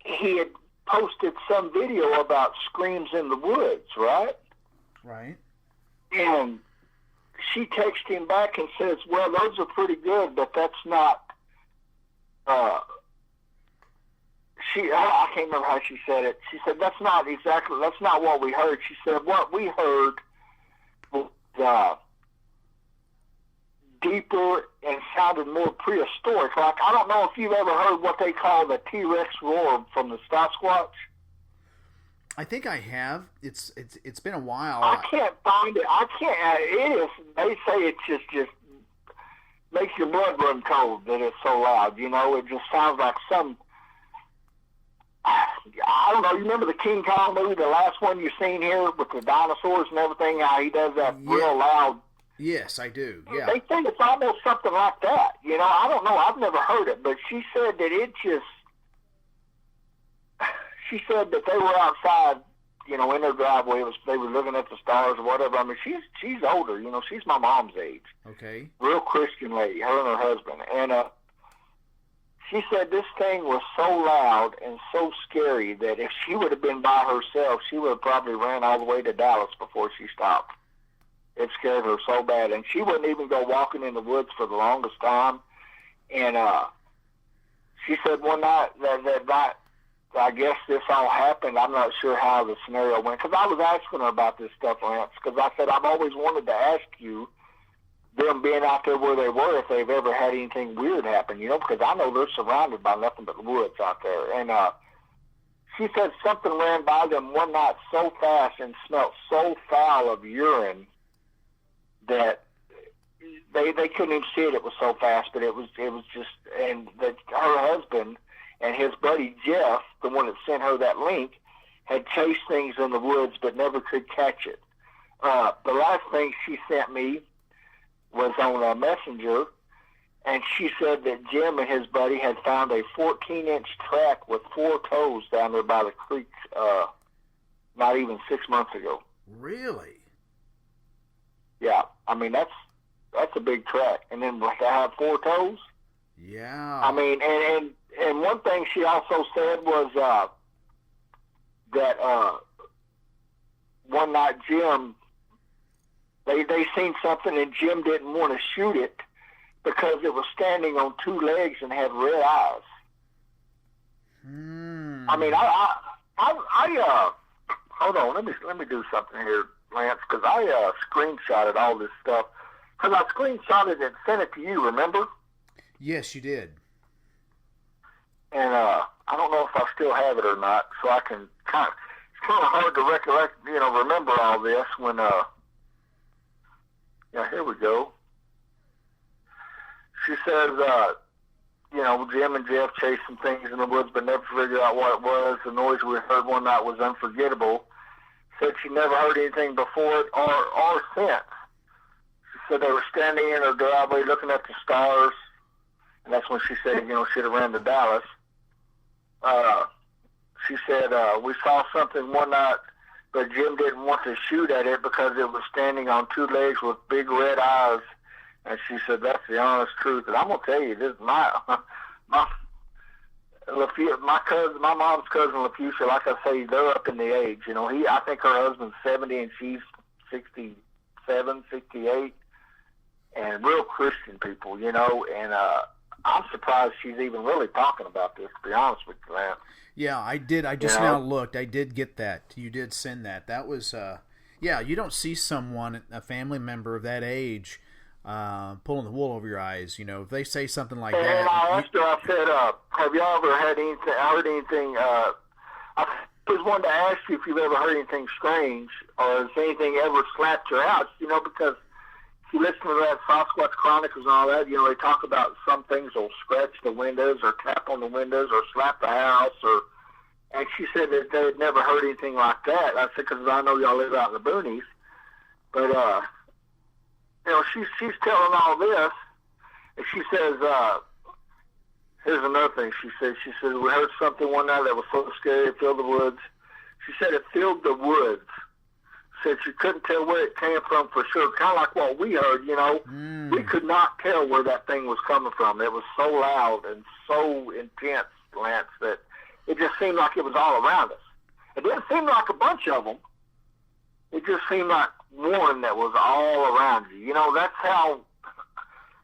he had posted some video about screams in the woods, right? Right. And she texted him back and says, well, those are pretty good, but that's not, I can't remember how she said it. She said, that's not what we heard. She said, what we heard was, deeper and sounded more prehistoric. Like, I don't know if you've ever heard what they call the T-Rex roar from the Sasquatch. I think I have. It's been a while. I can't find it. It is. They say it just makes your blood run cold that it's so loud. It just sounds like some. I don't know. You remember the King Kong movie, the last one you seen here with the dinosaurs and everything? How he does that real loud. Yes, I do. Yeah. They think it's almost something like that. You know, I don't know. I've never heard it, but she said that it just. She said that they were outside, you know, in their driveway. They were looking at the stars or whatever. I mean, she's older. You know, she's my mom's age. Okay. Real Christian lady, her and her husband, and she said this thing was so loud and so scary that if she would have been by herself, she would have probably ran all the way to Dallas before she stopped. It scared her so bad, and she wouldn't even go walking in the woods for the longest time. And she said one night that night, I guess this all happened. I'm not sure how the scenario went, because I was asking her about this stuff, Lance, because I said I've always wanted to ask you, them being out there where they were, if they've ever had anything weird happen, you know, because I know they're surrounded by nothing but woods out there. And she said something ran by them one night so fast and smelled so foul of urine that they couldn't even see it. It was so fast, but it was just, and that her husband and his buddy Jeff, the one that sent her that link, had chased things in the woods but never could catch it. The last thing she sent me was on a messenger, and she said that Jim and his buddy had found a 14-inch track with 4 toes down there by the creek not even 6 months ago. Really? Yeah. I mean, that's a big track. And then to have 4 toes? Yeah. I mean, and one thing she also said was that one night Jim, they seen something and Jim didn't want to shoot it because it was standing on 2 legs and had red eyes. I mean, I hold on, let me do something here, Lance, because I screenshotted all this stuff. Because I screenshotted it and sent it to you, remember? Yes, you did. And I don't know if I still have it or not, so I can it's kind of hard to recollect, you know, remember all this when, yeah, here we go. She says, you know, Jim and Jeff chased some things in the woods but never figured out what it was. The noise we heard one night was unforgettable. Said she never heard anything before it or since. She said they were standing in her driveway looking at the stars, and that's when she said, you know, she'd have ran to Dallas. She said, we saw something one night, but Jim didn't want to shoot at it because it was standing on 2 legs with big red eyes. And she said, that's the honest truth. And I'm going to tell you, this my cousin, my mom's cousin, LaFucia, like I say, they're up in the age. You know, I think her husband's 70 and she's 67, 68. And real Christian people, you know, and I'm surprised she's even really talking about this, to be honest with you, man. Yeah, I did. I just now looked. I did get that. You did send that. That was, yeah, you don't see someone, a family member of that age, pulling the wool over your eyes. You know, if they say something like that. And I asked her, I said, have y'all ever heard anything, I just wanted to ask you if you've ever heard anything strange, or has anything ever slapped your house, you know, because if you listen to that Sasquatch Chronicles and all that, you know, they talk about some things will scratch the windows or tap on the windows or slap the house, and she said that they had never heard anything like that. I said, because I know y'all live out in the boonies, but, you know, she's telling all this, and she says, here's another thing she said, we heard something one night that was so scary it filled the woods. She said it filled the woods. Said she couldn't tell where it came from for sure, kind of like what we heard, you know. We could not tell where that thing was coming from. It was so loud and so intense, Lance, that it just seemed like it was all around us. It didn't seem like a bunch of them. It just seemed like one that was all around you. You know, that's how,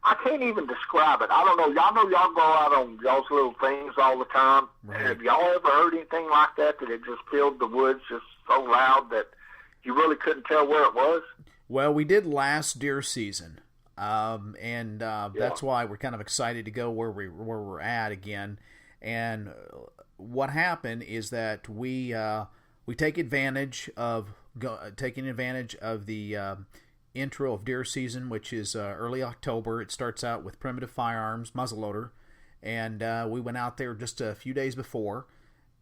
I can't even describe it. I don't know. Y'all know y'all go out on y'all's little things all the time. Right. Have y'all ever heard anything like that it just filled the woods just so loud that you really couldn't tell where it was? Well, we did last deer season, and that's why we're kind of excited to go where we're at again. And what happened is that we take advantage of the intro of deer season, which is early October. It starts out with primitive firearms, muzzleloader, and we went out there just a few days before.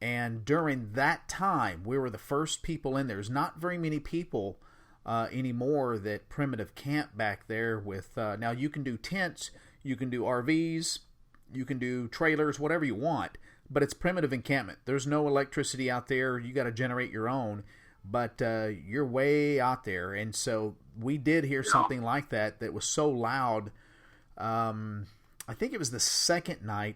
And during that time, we were the first people in there. There's not very many people anymore that primitive camp back there with, now you can do tents, you can do RVs, you can do trailers, whatever you want, but it's primitive encampment. There's no electricity out there. You got to generate your own, but you're way out there. And so we did hear something like that was so loud. I think it was the second night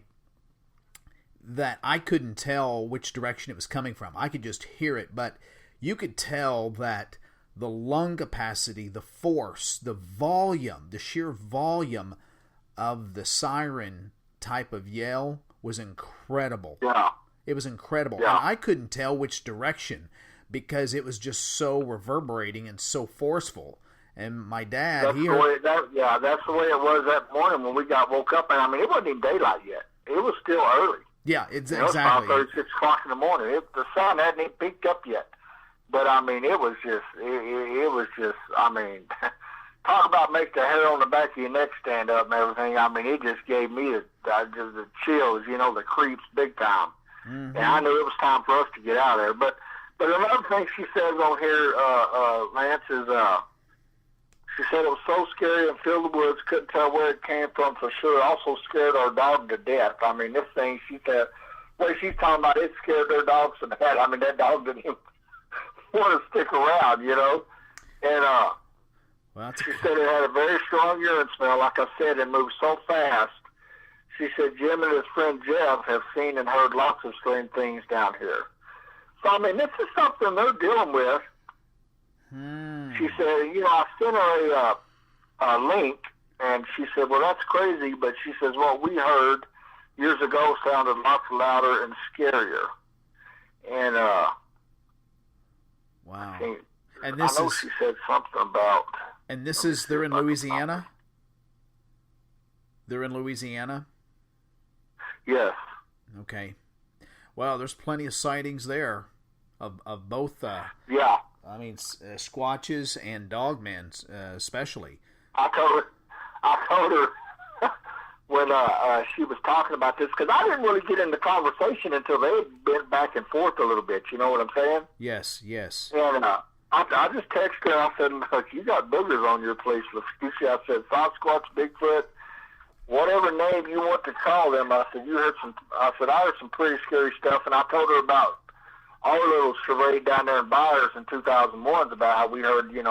that I couldn't tell which direction it was coming from. I could just hear it, but you could tell that the lung capacity, the force, the volume, the sheer volume of the siren type of yell was incredible. Yeah. It was incredible. Yeah. And I couldn't tell which direction because it was just so reverberating and so forceful. And my dad, that's the way it was that morning when we got woke up. And I mean, it wasn't even daylight yet. It was still early. Yeah, it's exactly. It was 5:30, 6 o'clock in the morning. The sun hadn't even peaked up yet. But I mean, it was just. I mean, talk about make the hair on the back of your neck stand up and everything. I mean, it just gave me the chills, the creeps, big time. Mm-hmm. And I knew it was time for us to get out of there. But another thing she said on here, Lance, is she said it was so scary and filled the woods, couldn't tell where it came from for sure. Also scared our dog to death. I mean, this thing, she said, well, she's talking about it scared their dogs to death. I mean, that dog didn't even want to stick around, And she said it had a very strong urine smell, like I said, and moved so fast. She said Jim and his friend Jeff have seen and heard lots of strange things down here. So, I mean, this is something they're dealing with. She said, I sent her a link, and she said, well, that's crazy, but she says, what we heard years ago sounded lots louder and scarier. And, wow. I know she said something about... And they're in Louisiana? They're in Louisiana? Yes. Okay. Well, there's plenty of sightings there of both... yeah. I mean, squatches and dogmen, especially. I told her when she was talking about this, because I didn't really get into conversation until they had been back and forth a little bit. You know what I'm saying? Yes. And I just texted her. I said, look, you got boogers on your place. I said, Sasquatch, Bigfoot, whatever name you want to call them. I said, I heard some pretty scary stuff, and I told her about our little charade down there in Byers in 2001 about how we heard, didn't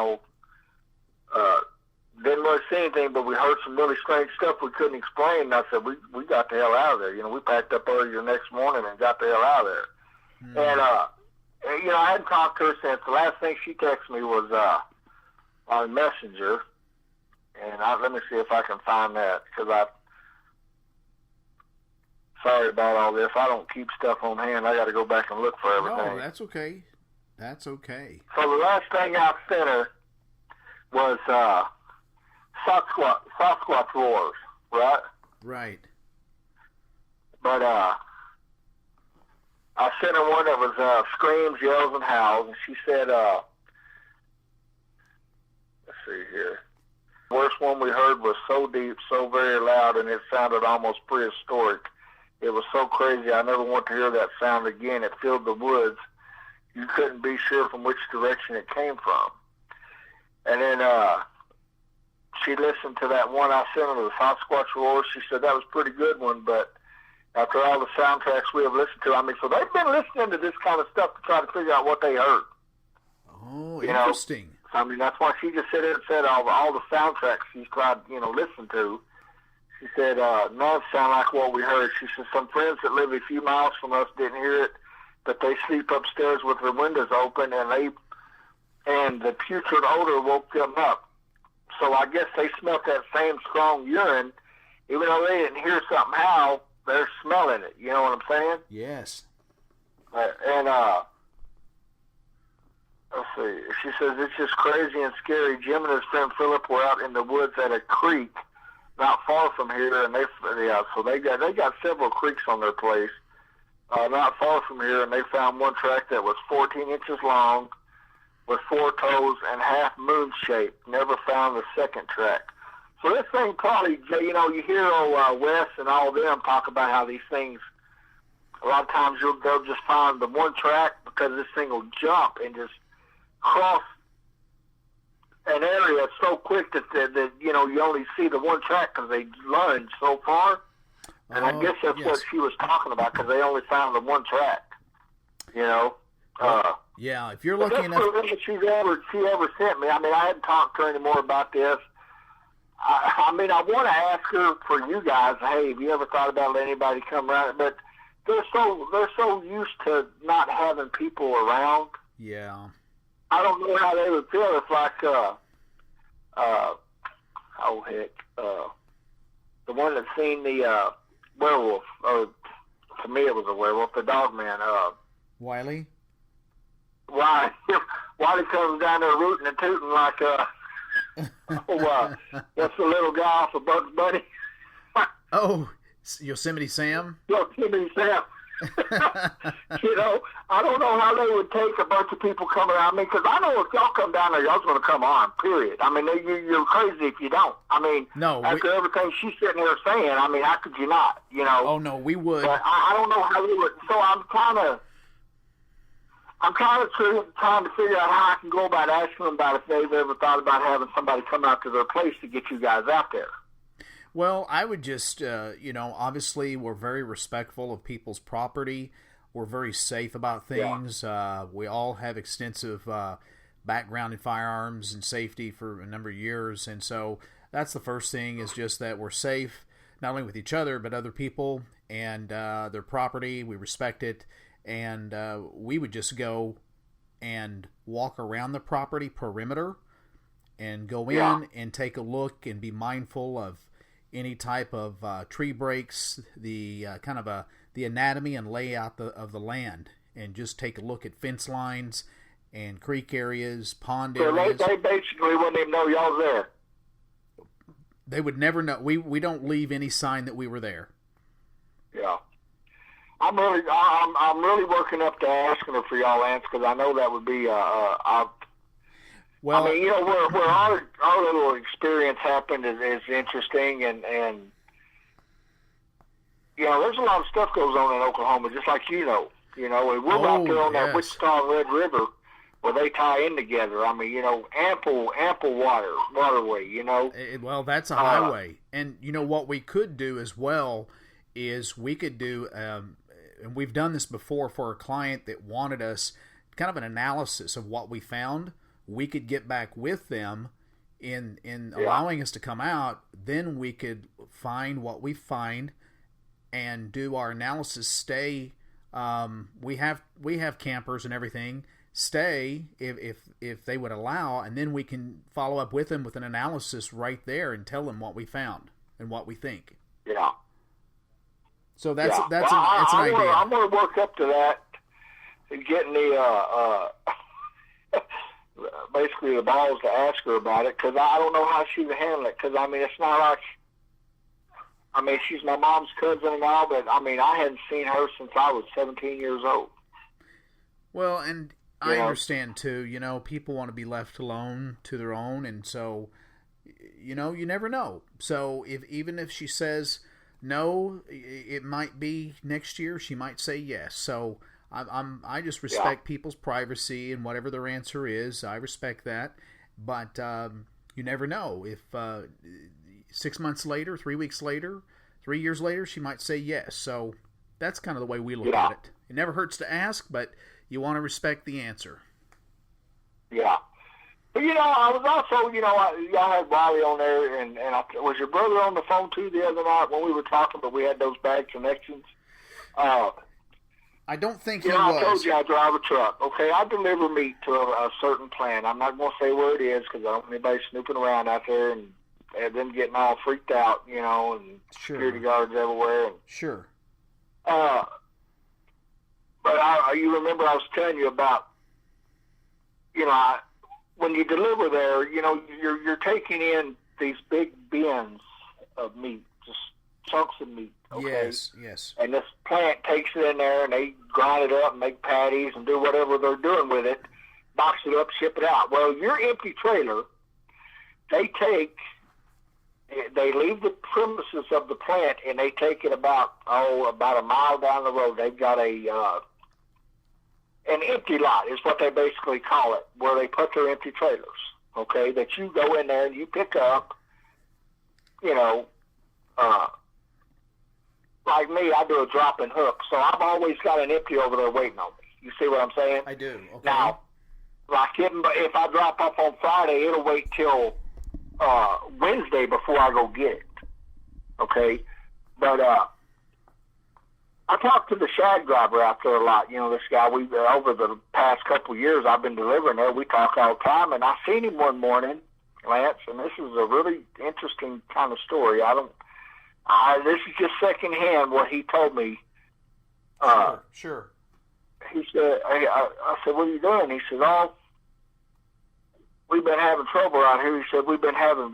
really see anything, but we heard some really strange stuff we couldn't explain. And I said, we got the hell out of there. We packed up early the next morning and got the hell out of there. And, I hadn't talked to her since. The last thing she texted me was on Messenger. And let me see if I can find that, because sorry about all this. I don't keep stuff on hand. I got to go back and look for everything. No, that's okay. That's okay. So the last thing I sent her was Sasquatch roars, right? Right. But I sent her one that was screams, yells, and howls, and she said, let's see here. The worst one we heard was so deep, so very loud, and it sounded almost prehistoric. It was so crazy, I never want to hear that sound again. It filled the woods. You couldn't be sure from which direction it came from. And then she listened to that one I sent her, the Sasquatch roar. She said that was a pretty good one, but after all the soundtracks we have listened to, so they've been listening to this kind of stuff to try to figure out what they heard. Oh, interesting. That's why she just said all the soundtracks she's tried, listen to. She said, none sound like what we heard. She said, some friends that live a few miles from us didn't hear it, but they sleep upstairs with their windows open, and the putrid odor woke them up. So I guess they smelled that same strong urine. Even though they didn't hear something howl, they're smelling it. You know what I'm saying? Yes. And let's see. She says, it's just crazy and scary. Jim and his friend Philip were out in the woods at a creek not far from here, and so they got several creeks on their place, not far from here, and they found one track that was 14 inches long, with 4 toes and half moon shaped. Never found the second track. So this thing probably, you hear Wes and all of them talk about how these things, a lot of times they'll just find the one track because this thing will jump and just cross an area so quick that you know, you only see the one track because they lunge so far. And I guess that's what she was talking about, because they only found the one track. You know. Yeah, if you're looking at that's she ever sent me. I mean, I hadn't talked to her anymore about this. I mean, I want to ask her for you guys. Hey, have you ever thought about letting anybody come around? But they're so used to not having people around. Yeah. I don't know how they would feel if, like, the one that seen the werewolf, or to me it was a werewolf, the Dogman. Wiley. Wiley comes down there rooting and tooting like what's the little guy off of Bugs Bunny? Oh, Yosemite Sam. Yosemite Sam. You know, I don't know how they would take a bunch of people coming around me, because I know if y'all come down there, y'all's going to come on, period. I mean, you're crazy if you don't. I mean, no, after everything she's sitting there saying, I mean, how could you not, you know? Oh, no, we would. But I don't know how they would. So I'm kind of trying to figure out how I can go about asking them about if they've ever thought about having somebody come out to their place to get you guys out there. Well, I would just, obviously we're very respectful of people's property. We're very safe about things. Yeah. We all have extensive background in firearms and safety for a number of years. And so that's the first thing, is just that we're safe, not only with each other, but other people and their property. We respect it. And we would just go and walk around the property perimeter and go in and take a look and be mindful of any type of tree breaks, the the anatomy and layout of the land, and just take a look at fence lines and creek areas, pond areas. So they basically wouldn't even know y'all was there. They would never know. We don't leave any sign that we were there. Yeah. I'm really working up to asking her for y'all, Lance, because I know that would be well, I mean, you know, where our little experience happened is interesting, and you know, there's a lot of stuff goes on in Oklahoma, just like you know, and we're out there on that Wichita and Red River where they tie in together. I mean, you know, ample waterway, you know. Well, that's a highway, and you know what we could do as well is we could do, and we've done this before for a client that wanted us kind of an analysis of what we found. We could get back with them in allowing us to come out. Then we could find what we find and do our analysis. Stay. We have campers and everything. Stay if they would allow, and then we can follow up with them with an analysis right there and tell them what we found and what we think. Yeah. So that's an idea. I'm going to work up to that, getting the basically the balls to ask her about it, because I don't know how she would handle it. Because I mean, it's not like, I mean, she's my mom's cousin and all, but I mean, I hadn't seen her since I was 17 years old. Well, and I understand too. You know, people want to be left alone to their own, and so, you know, you never know. So even if she says no, it might be next year. She might say yes. So I just respect people's privacy, and whatever their answer is, I respect that. But you never know. If 6 months later, 3 weeks later, 3 years later, she might say yes. So that's kind of the way we look at it. It never hurts to ask, but you want to respect the answer. Yeah. But, you know, I was also, you know, y'all had Riley on there, and was your brother on the phone too the other night when we were talking, but we had those bad connections? I don't think he was. I told you I drive a truck. Okay, I deliver meat to a certain plant. I'm not going to say where it is, because I don't want anybody snooping around out there and them getting all freaked out, you know, and security guards everywhere. And, but you remember I was telling you about, you know, when you deliver there, you know, you're taking in these big bins of meat, just chunks of meat. Okay? Yes. And this plant takes it in there, and they grind it up and make patties and do whatever they're doing with it, box it up, ship it out. Well, your empty trailer, they leave the premises of the plant, and they take it about a mile down the road. They've got an empty lot is what they basically call it, where they put their empty trailers. okay, that you go in there and you pick up, you know, like me, I do a drop and hook, so I've always got an empty over there waiting on me. You see what I'm saying? I do. Okay. Now, like if I drop off on Friday, it'll wait till Wednesday before I go get it. Okay? But I talked to the shag driver out there a lot. You know, this guy, over the past couple of years I've been delivering there, we talk all the time, and I seen him one morning, Lance, and this is a really interesting kind of story. This is just secondhand what he told me. Sure. He said, I said, what are you doing? He said, oh, we've been having trouble out here. He said, we've been having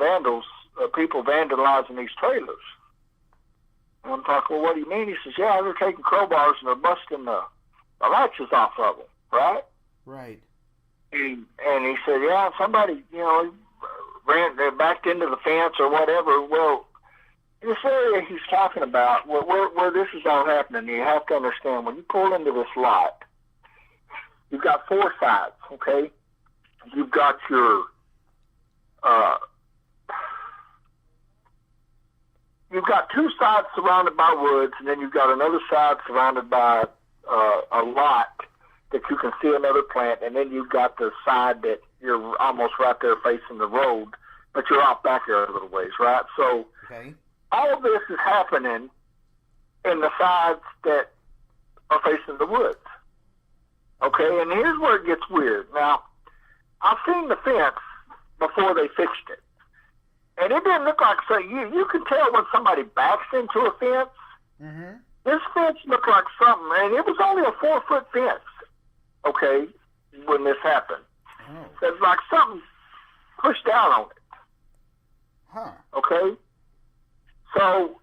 people vandalizing these trailers. And I'm talking, well, what do you mean? He says, yeah, they're taking crowbars and they're busting the latches off of them, right? Right. And he said, yeah, somebody, you know, they backed into the fence or whatever. Well, this area he's talking about, where this is all happening, you have to understand, when you pull into this lot, you've got four sides, okay? You've got your, you've got two sides surrounded by woods, and then you've got another side surrounded by a lot that you can see another plant, and then you've got the side that you're almost right there facing the road, but you're off back there a little ways, right? So, okay. All of this is happening in the sides that are facing the woods. Okay, and here's where it gets weird. Now, I've seen the fence before they fixed it. And it didn't look like, so you can tell when somebody backs into a fence. Mm-hmm. This fence looked like something, and it was only a 4-foot fence, okay, when this happened. Oh. It's like something pushed down on it. Huh. Okay? So,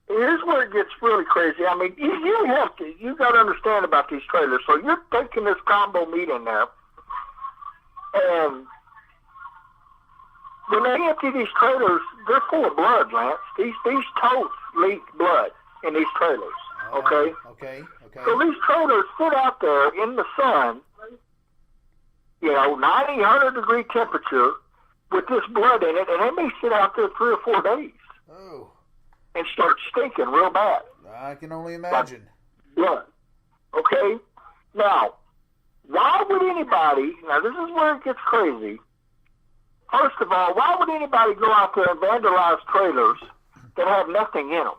here's where it gets really crazy. I mean, you got to understand about these trailers. So, you're taking this combo meat in there, and when they empty these trailers, they're full of blood, Lance. These totes leak blood in these trailers, okay? Okay. So, these trailers sit out there in the sun, 90, 100-degree temperature with this blood in it, and they may sit out there 3 or 4 days. Oh. And start stinking real bad. I can only imagine. Blood. Okay? Now, why would anybody, now this is where it gets crazy. First of all, why would anybody go out there and vandalize trailers that have nothing in them?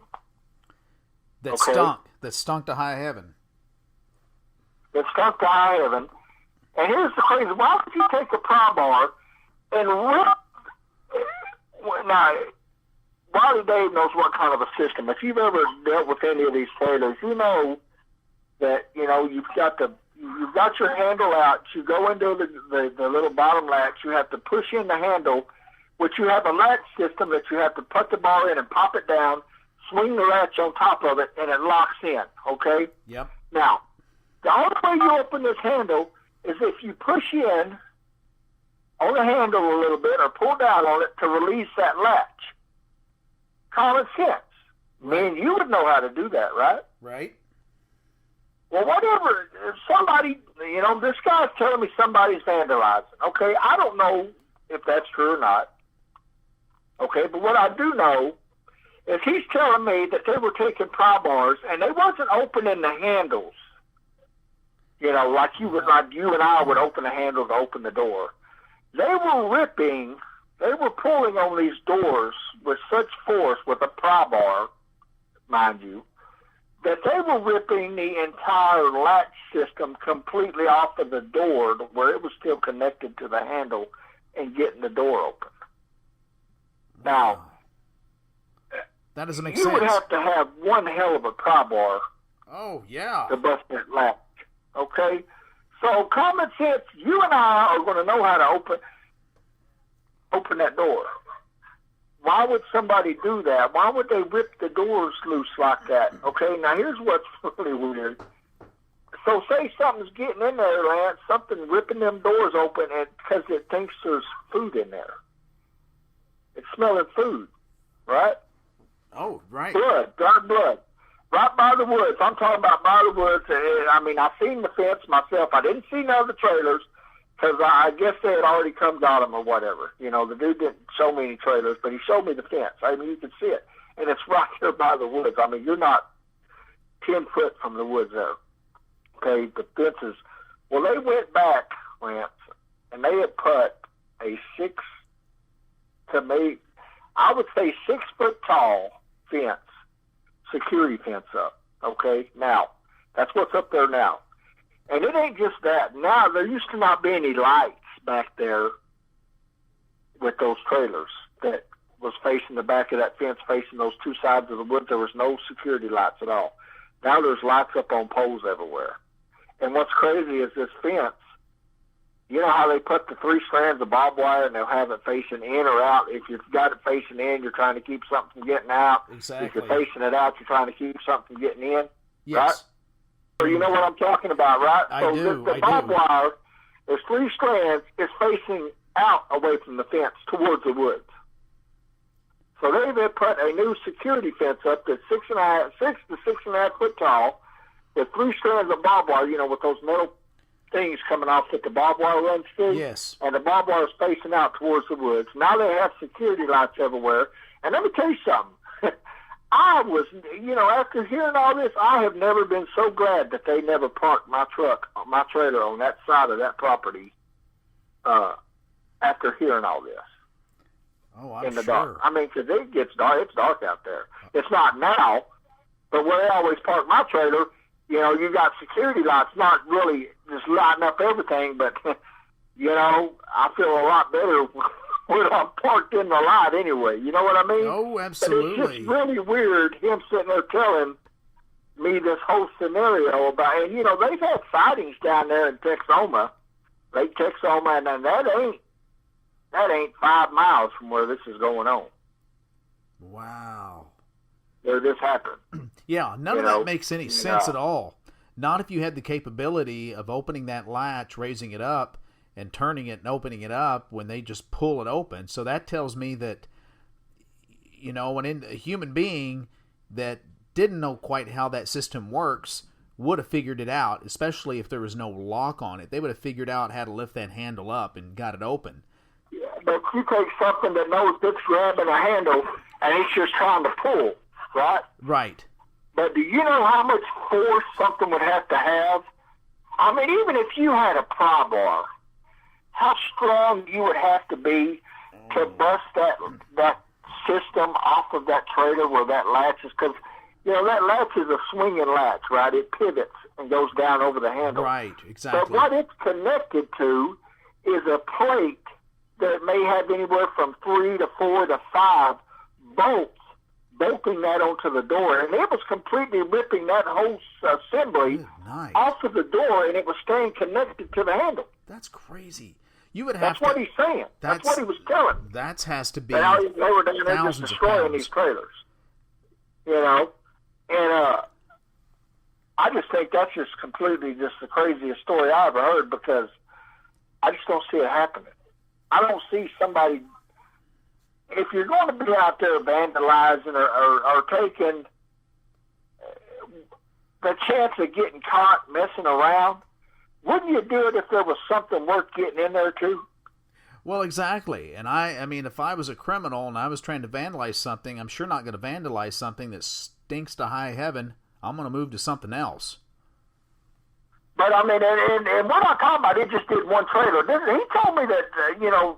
That stunk to high heaven. That stunk to high heaven. And here's the crazy, why would you take a pry bar and rip, now, Wally Dave knows what kind of a system. If you've ever dealt with any of these trailers, you know that you've got your handle out. You go into the little bottom latch. You have to push in the handle, which you have a latch system that you have to put the bar in and pop it down, swing the latch on top of it, and it locks in. Okay. Yep. Now, the only way you open this handle is if you push in on the handle a little bit or pull down on it to release that latch. Common sense. Me and you would know how to do that, right? Right. Well, whatever. If somebody, this guy's telling me somebody's vandalizing. Okay, I don't know if that's true or not. Okay, but what I do know is he's telling me that they were taking pry bars and they wasn't opening the handles. Like you and I would open the handle to open the door. They were pulling on these doors with such force with a pry bar, mind you, that they were ripping the entire latch system completely off of the door to where it was still connected to the handle and getting the door open. Now, that doesn't make sense. You would have to have one hell of a pry bar. Oh, yeah. To bust that latch. Okay? So, common sense, you and I are going to know how to open that door. Why would somebody do that? Why would they rip the doors loose like that? Okay, now here's what's really weird. So say something's getting in there, Lance, something ripping them doors open because it thinks there's food in there. It's smelling food, right? Oh, right. Blood, dark blood. Right by the woods. I'm talking about by the woods. I mean, I seen the fence myself. I didn't see none of the trailers, because I guess they had already come got them or whatever. You know, the dude didn't show me any trailers, but he showed me the fence. I mean, you can see it, and it's right there by the woods. I mean, you're not 10 foot from the woods there. Okay, the fence is, well, they went back, Lance, and they had put a 6 to maybe, I would say 6 foot tall fence, security fence up. Okay, now, that's what's up there now. And it ain't just that. Now, there used to not be any lights back there with those trailers that was facing the back of that fence, facing those two sides of the woods. There was no security lights at all. Now there's lights up on poles everywhere. And what's crazy is this fence, you know how they put the 3 strands of barbed wire and they'll have it facing in or out? If you've got it facing in, you're trying to keep something from getting out. Exactly. If you're facing it out, you're trying to keep something from getting in. Yes. Right? So you know what I'm talking about, right? I so do. The barbed wire, there's 3 strands, is facing out away from the fence towards the woods. So they've put a new security fence up that's 6 to 6.5 foot tall with 3 strands of barbed wire, you know, with those metal things coming off that the barbed wire runs through. Yes. And the barbed wire is facing out towards the woods. Now they have security lights everywhere. And let me tell you something. I was, you know, after hearing all this, I have never been so glad that they never parked my trailer on that side of that property after hearing all this. Oh, I'm in the sure. dark. I mean, because it gets dark. It's dark out there. It's not now, but where I always park my trailer, you know, you got security lights, not really just lighting up everything, but, you know, I feel a lot better when I'm parked in the light anyway. You know what I mean? Oh, absolutely. But it's just really weird, him sitting there telling me this whole scenario about, and, you know, they've had sightings down there in Texoma, Lake Texoma, and that ain't 5 miles from where this is going on. Wow. Where this happened. Yeah, none of that makes any sense at all. Not if you had the capability of opening that latch, raising it up, and turning it and opening it up when they just pull it open. So that tells me that, you know, a human being that didn't know quite how that system works would have figured it out, especially if there was no lock on it. They would have figured out how to lift that handle up and got it open. Yeah, but you take something that knows it's grabbing a handle and it's just trying to pull, right? Right. But do you know how much force something would have to have? I mean, even if you had a pry bar, how strong you would have to be to bust that system off of that trailer where that latch is? Because, you know, that latch is a swinging latch, right? It pivots and goes down over the handle. Right, exactly. But what it's connected to is a plate that may have anywhere from 3 to 4 to 5 bolting that onto the door, and it was completely ripping that whole assembly off of the door, and it was staying connected to the handle. That's crazy. You would have That's what he's saying. That's what he was telling. That has to be they were down there just destroying these trailers. You know? And I just think that's just completely just the craziest story I ever heard, because I just don't see it happening. I don't see somebody, if you're going to be out there vandalizing or taking the chance of getting caught messing around, wouldn't you do it if there was something worth getting in there too? Well, exactly. And I mean, if I was a criminal and I was trying to vandalize something, I'm sure not going to vandalize something that stinks to high heaven. I'm going to move to something else. But, I mean, and what I'm talking about, it just did one trailer. He told me that, you know,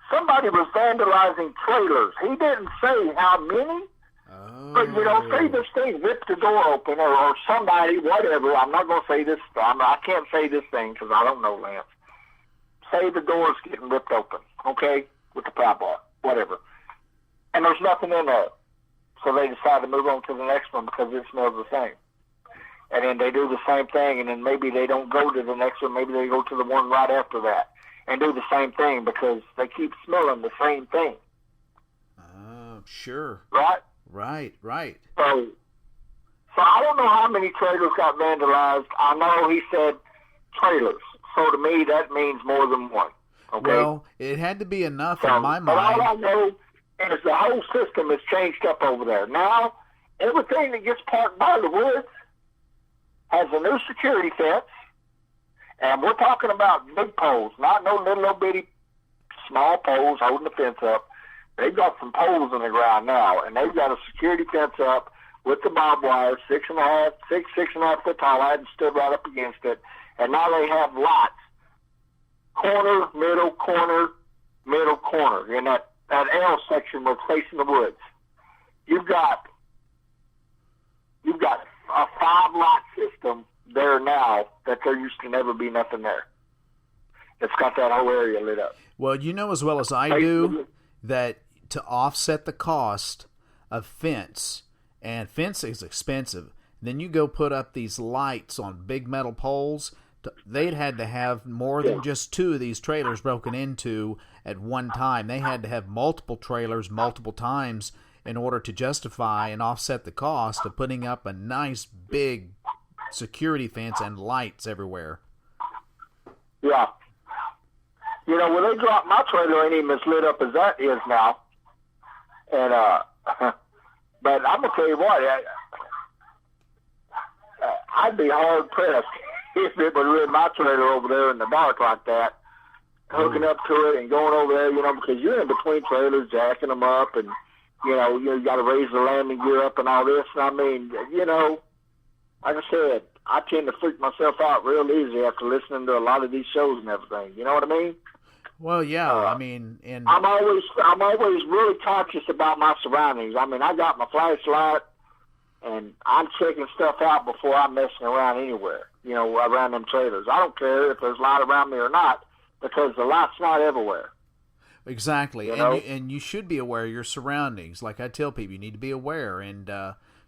somebody was vandalizing trailers. He didn't say how many. Oh. But, you know, say this thing ripped the door open or somebody, whatever. I'm not going to say this. I can't say this thing because I don't know, Lance. Say the door's getting ripped open, okay, with the pry bar, whatever. And there's nothing in there. So they decide to move on to the next one because it smells the same. And then they do the same thing, and then maybe they don't go to the next one. Maybe they go to the one right after that and do the same thing because they keep smelling the same thing. Oh, sure. Right? Right. So I don't know how many trailers got vandalized. I know he said trailers. So to me, that means more than one. Okay? Well, it had to be enough in my mind. But all I know is the whole system has changed up over there. Now, everything that gets parked by the woods has a new security fence, And we're talking about big poles, not no little bitty small poles holding the fence up. They've got some poles in the ground now, and they've got a security fence up with the barbed wire, 6.5 foot tall. I hadn't stood right up against it. And now they have lots. Corner, middle, corner. In that L section where it's facing the woods. You've got a 5-lot system there now that there used to never be nothing there. It's got that whole area lit up. Well, you know as well as I do that to offset the cost of fence, and fence is expensive, then you go put up these lights on big metal poles. They'd had to have more than just 2 of these trailers broken into at one time. They had to have multiple trailers multiple times in order to justify and offset the cost of putting up a nice big security fence and lights everywhere. Yeah. You know, when they dropped my trailer, ain't even as lit up as that is now. And, but I'm going to tell you what, I'd be hard pressed if it was really my trailer over there in the dark like that, hooking up to it and going over there, you know, because you're in between trailers, jacking them up, and, you know, you got to raise the landing gear up and all this. And I mean, you know, like I said, I tend to freak myself out real easy after listening to a lot of these shows and everything. You know what I mean? Well, yeah, I mean, and I'm always really conscious about my surroundings. I mean, I got my flashlight, and I'm checking stuff out before I'm messing around anywhere, you know, around them trailers. I don't care if there's light around me or not, because the light's not everywhere. Exactly, you know? and you should be aware of your surroundings. Like I tell people, you need to be aware, and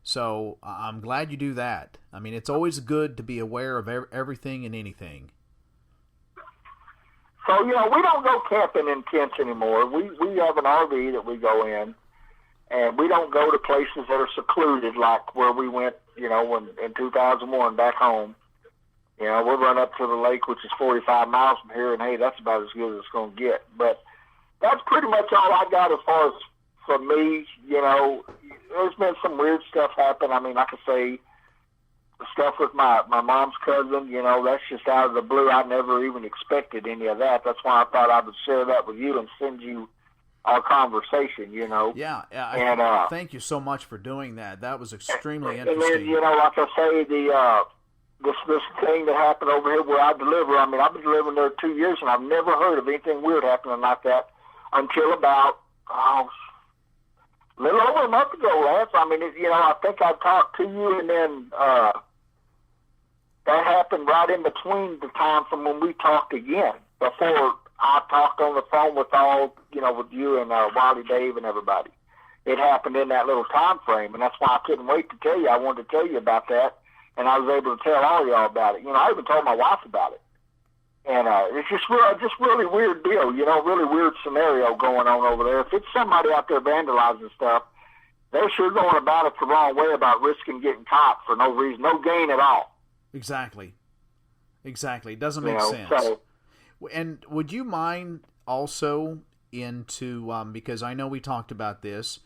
so I'm glad you do that. I mean, it's always good to be aware of everything and anything. So, you know, we don't go camping in tents anymore. We have an RV that we go in, and we don't go to places that are secluded like where we went, you know, in 2001 back home. You know, we'll run up to the lake, which is 45 miles from here, and, hey, that's about as good as it's going to get. But that's pretty much all I got as far as for me. You know, there's been some weird stuff happen. I mean, like I say, the stuff with my mom's cousin, you know, that's just out of the blue. I never even expected any of that. That's why I thought I would share that with you and send you our conversation, you know. Yeah, and thank you so much for doing that. That was extremely interesting. interesting. And then, you know, like I say, this thing that happened over here where I deliver, I mean, I've been delivering there 2 years, and I've never heard of anything weird happening like that until about, a little over a month ago, Lance. I mean, you know, I think I talked to you, and then that happened right in between the time from when we talked again, before I talked on the phone with all, you know, with you and Wiley Dave and everybody. It happened in that little time frame, and that's why I couldn't wait to tell you. I wanted to tell you about that, and I was able to tell all y'all about it. You know, I even told my wife about it. And it's just really weird deal, you know, really weird scenario going on over there. If it's somebody out there vandalizing stuff, they're sure going about it the wrong way about risking getting caught for no reason, no gain at all. Exactly. It doesn't make sense. So, and would you mind also into, because I know we talked about this,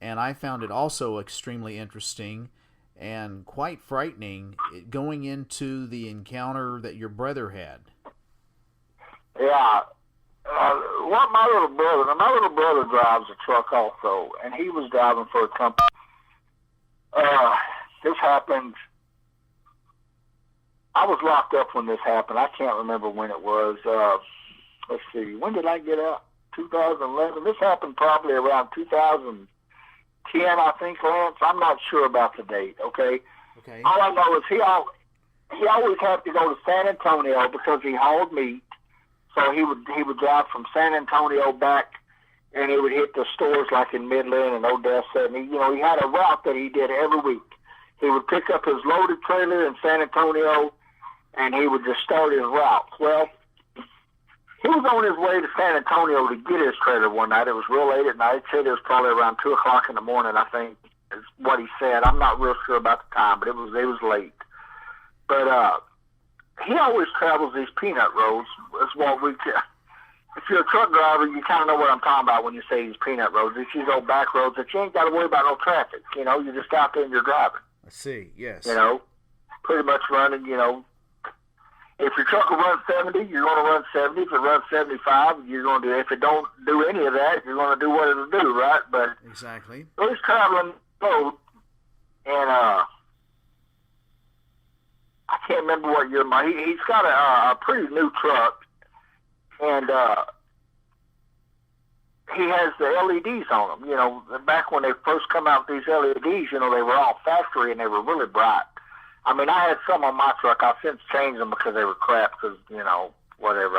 and I found it also extremely interesting and quite frightening, going into the encounter that your brother had. Yeah. My little brother drives a truck also, and he was driving for a company. This happened. I was locked up when this happened. I can't remember when it was. Let's see. When did I get out? 2011. This happened probably around 2010, I think, Lance. I'm not sure about the date, okay? All I know is he always had to go to San Antonio because he hauled meat. So he would drive from San Antonio back, and he would hit the stores like in Midland and Odessa. And he had a route that he did every week. He would pick up his loaded trailer in San Antonio, and he would just start his route. Well, he was on his way to San Antonio to get his trailer one night. It was real late at night. He said it was probably around 2 o'clock in the morning, I think, is what he said. I'm not real sure about the time, but it was late. But he always travels these peanut roads. That's what we. If you're a truck driver, you kind of know what I'm talking about when you say these peanut roads. It's these old back roads that you ain't got to worry about no traffic. You know, you're just out there and you're driving. I see. Yes. You know, pretty much running. You know, If your truck will run 70, you're going to run 70. If it runs 75, you're going to do. If it don't do any of that, you're going to do what it'll do, right? But exactly. So he's traveling boat, and I can't remember what year. He's got a pretty new truck, and he has the LEDs on them. You know, back when they first come out, these LEDs, you know, they were all factory and they were really bright. I mean, I had some on my truck. I've since changed them because they were crap. Because you know, whatever.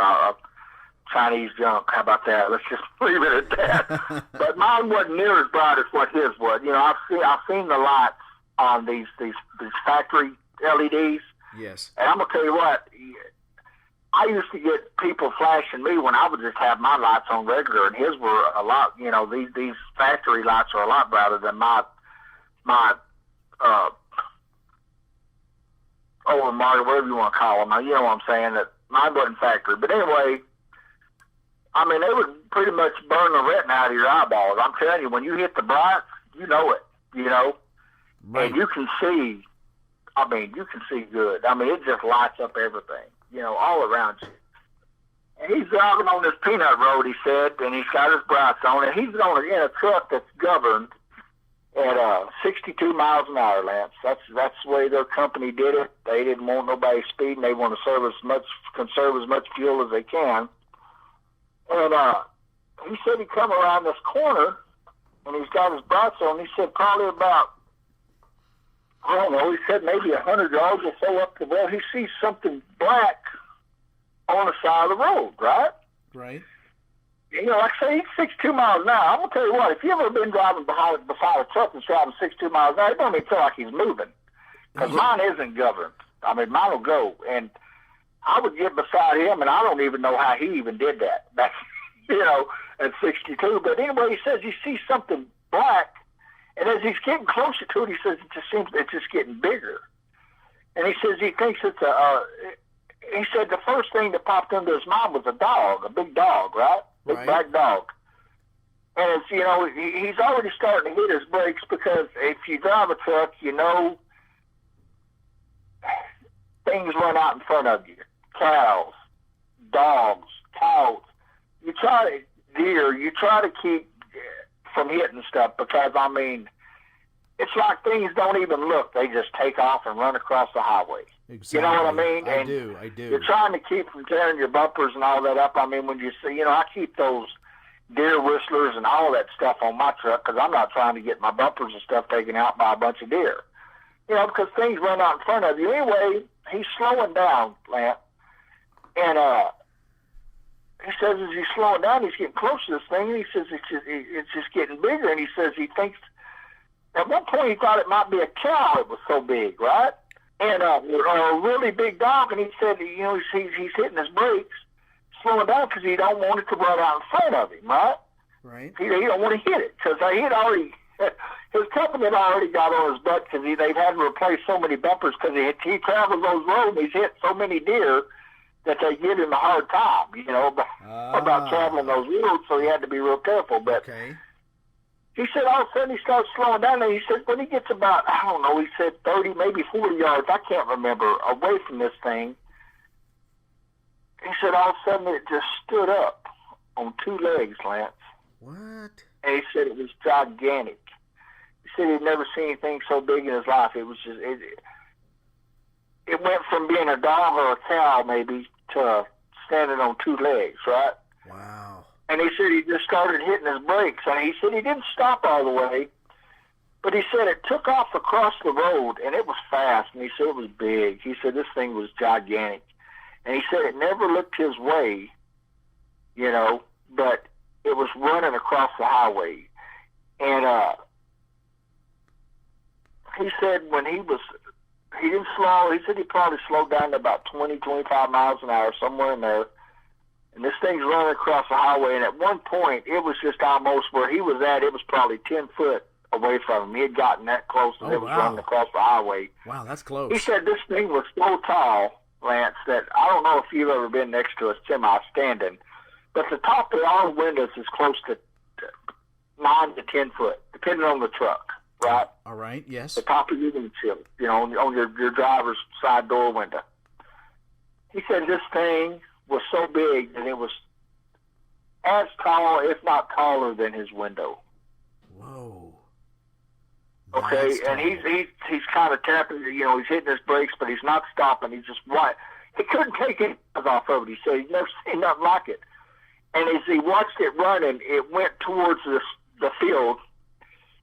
Chinese junk. How about that? Let's just leave it at that. But mine wasn't near as bright as what his was. You know, I've seen the lights on these factory LEDs. Yes. And I'm gonna tell you what. I used to get people flashing me when I would just have my lights on regular, and his were a lot. You know, these factory lights are a lot brighter than my Mario, whatever you want to call them. You know what I'm saying? That mine wasn't factory, but anyway, I mean they would pretty much burn the retina out of your eyeballs. I'm telling you, when you hit the brights, you know it. You know, right. And you can see. I mean, you can see good. I mean, it just lights up everything. You know, all around you. And he's driving on this peanut road, he said, and he's got his brights on, and he's in a truck that's governed at 62 miles an hour, Lance. That's the way their company did it. They didn't want nobody speeding. They want to conserve as much fuel as they can. And he said he come around this corner, and he's got his brights on. He said probably about, I don't know, he said maybe 100 yards or so up the road, he sees something black on the side of the road, right? Right. You know, like I say, he's 62 miles an hour. I'm going to tell you what, if you've ever been driving beside a truck that's driving 62 miles an hour, it don't even feel like he's moving. Because mine isn't governed. I mean, mine will go. And I would get beside him, and I don't even know how he even did that back, you know, at 62. But anyway, he says he sees something black. And as he's getting closer to it, he says it's just getting bigger. And he says he thinks it's he said the first thing that popped into his mind was a dog, a big dog, right? Big black dog. And it's, you know, he's already starting to hit his brakes because if you drive a truck, you know, things run out in front of you. Cows, dogs, cows. You try to keep from hitting stuff because, I mean, it's like things don't even look. They just take off and run across the highway. Exactly. You know what I mean? I and do. You're trying to keep from tearing your bumpers and all that up. I mean, when you see, you know, I keep those deer whistlers and all that stuff on my truck because I'm not trying to get my bumpers and stuff taken out by a bunch of deer. You know, because things run out in front of you. Anyway, he's slowing down, Lance. And he says as he's slowing down, he's getting close to this thing, and he says it's just getting bigger. And he says he thinks, at one point he thought it might be a cow. It was so big, right? And a really big dog. And he said, you know, he's hitting his brakes, slowing down because he don't want it to run out in front of him, right? Right. He don't want to hit it because he had already. His company had already got on his butt because they've had to replace so many bumpers because he travels those roads and he's hit so many deer that they give him a hard time, you know, about traveling those roads, so he had to be real careful. But he said all of a sudden he starts slowing down, and he said when he gets about, I don't know, he said 30, maybe 40 yards, I can't remember, away from this thing, he said all of a sudden it just stood up on two legs, Lance. What? And he said it was gigantic. He said he'd never seen anything so big in his life. It was just, it went from being a dog or a cow maybe to standing on two legs, right? Wow. And he said he just started hitting his brakes. And he said he didn't stop all the way, but he said it took off across the road, and it was fast, and he said it was big. He said this thing was gigantic. And he said it never looked his way, you know, but it was running across the highway. And he said when he didn't slow. He said he probably slowed down to about 20, 25 miles an hour, somewhere in there. And this thing's running across the highway. And at one point, it was just almost where he was at. It was probably 10 foot away from him. He had gotten that close, and it was running across the highway. Wow, that's close. He said this thing was so tall, Lance, that I don't know if you've ever been next to a semi standing, but the top of all windows is close to 9 to 10 foot, depending on the truck. Right? All right, yes. The top of your windshield, you know, on your driver's side door window. He said this thing was so big that it was as tall, if not taller, than his window. Whoa. Okay, and he's kind of tapping, he's hitting his brakes, but he's not stopping. He's just what he couldn't take his eyes off of it. He said he'd never seen nothing like it. And as he watched it running, it went towards the field.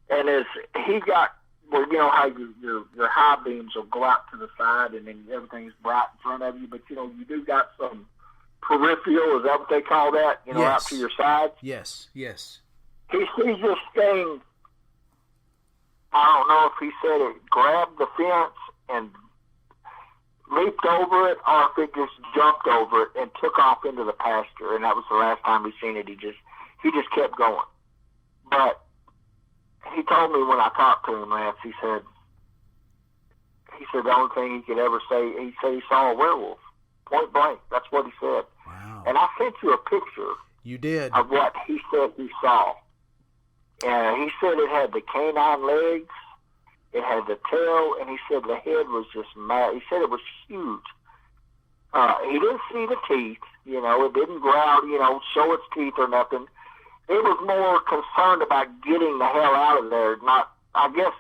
And as he got, well, you know how your high beams will go out to the side, and then everything's bright in front of you, but you do got some peripheral. Is that what they call that? Yes. Out to your sides. Yes. Yes. He sees this thing. I don't know if he said it grabbed the fence and leaped over it, or if it just jumped over it and took off into the pasture. And that was the last time he seen it. He just kept going. But he told me when I talked to him, Lance, he said the only thing he could ever say, he said he saw a werewolf, point blank. That's what he said. Wow. And I sent you a picture. You did. Of what he said he saw. And he said it had the canine legs, it had the tail, and he said the head was just mad. He said it was huge. He didn't see the teeth, it didn't growl, show its teeth or nothing. It was more concerned about getting the hell out of there. I guess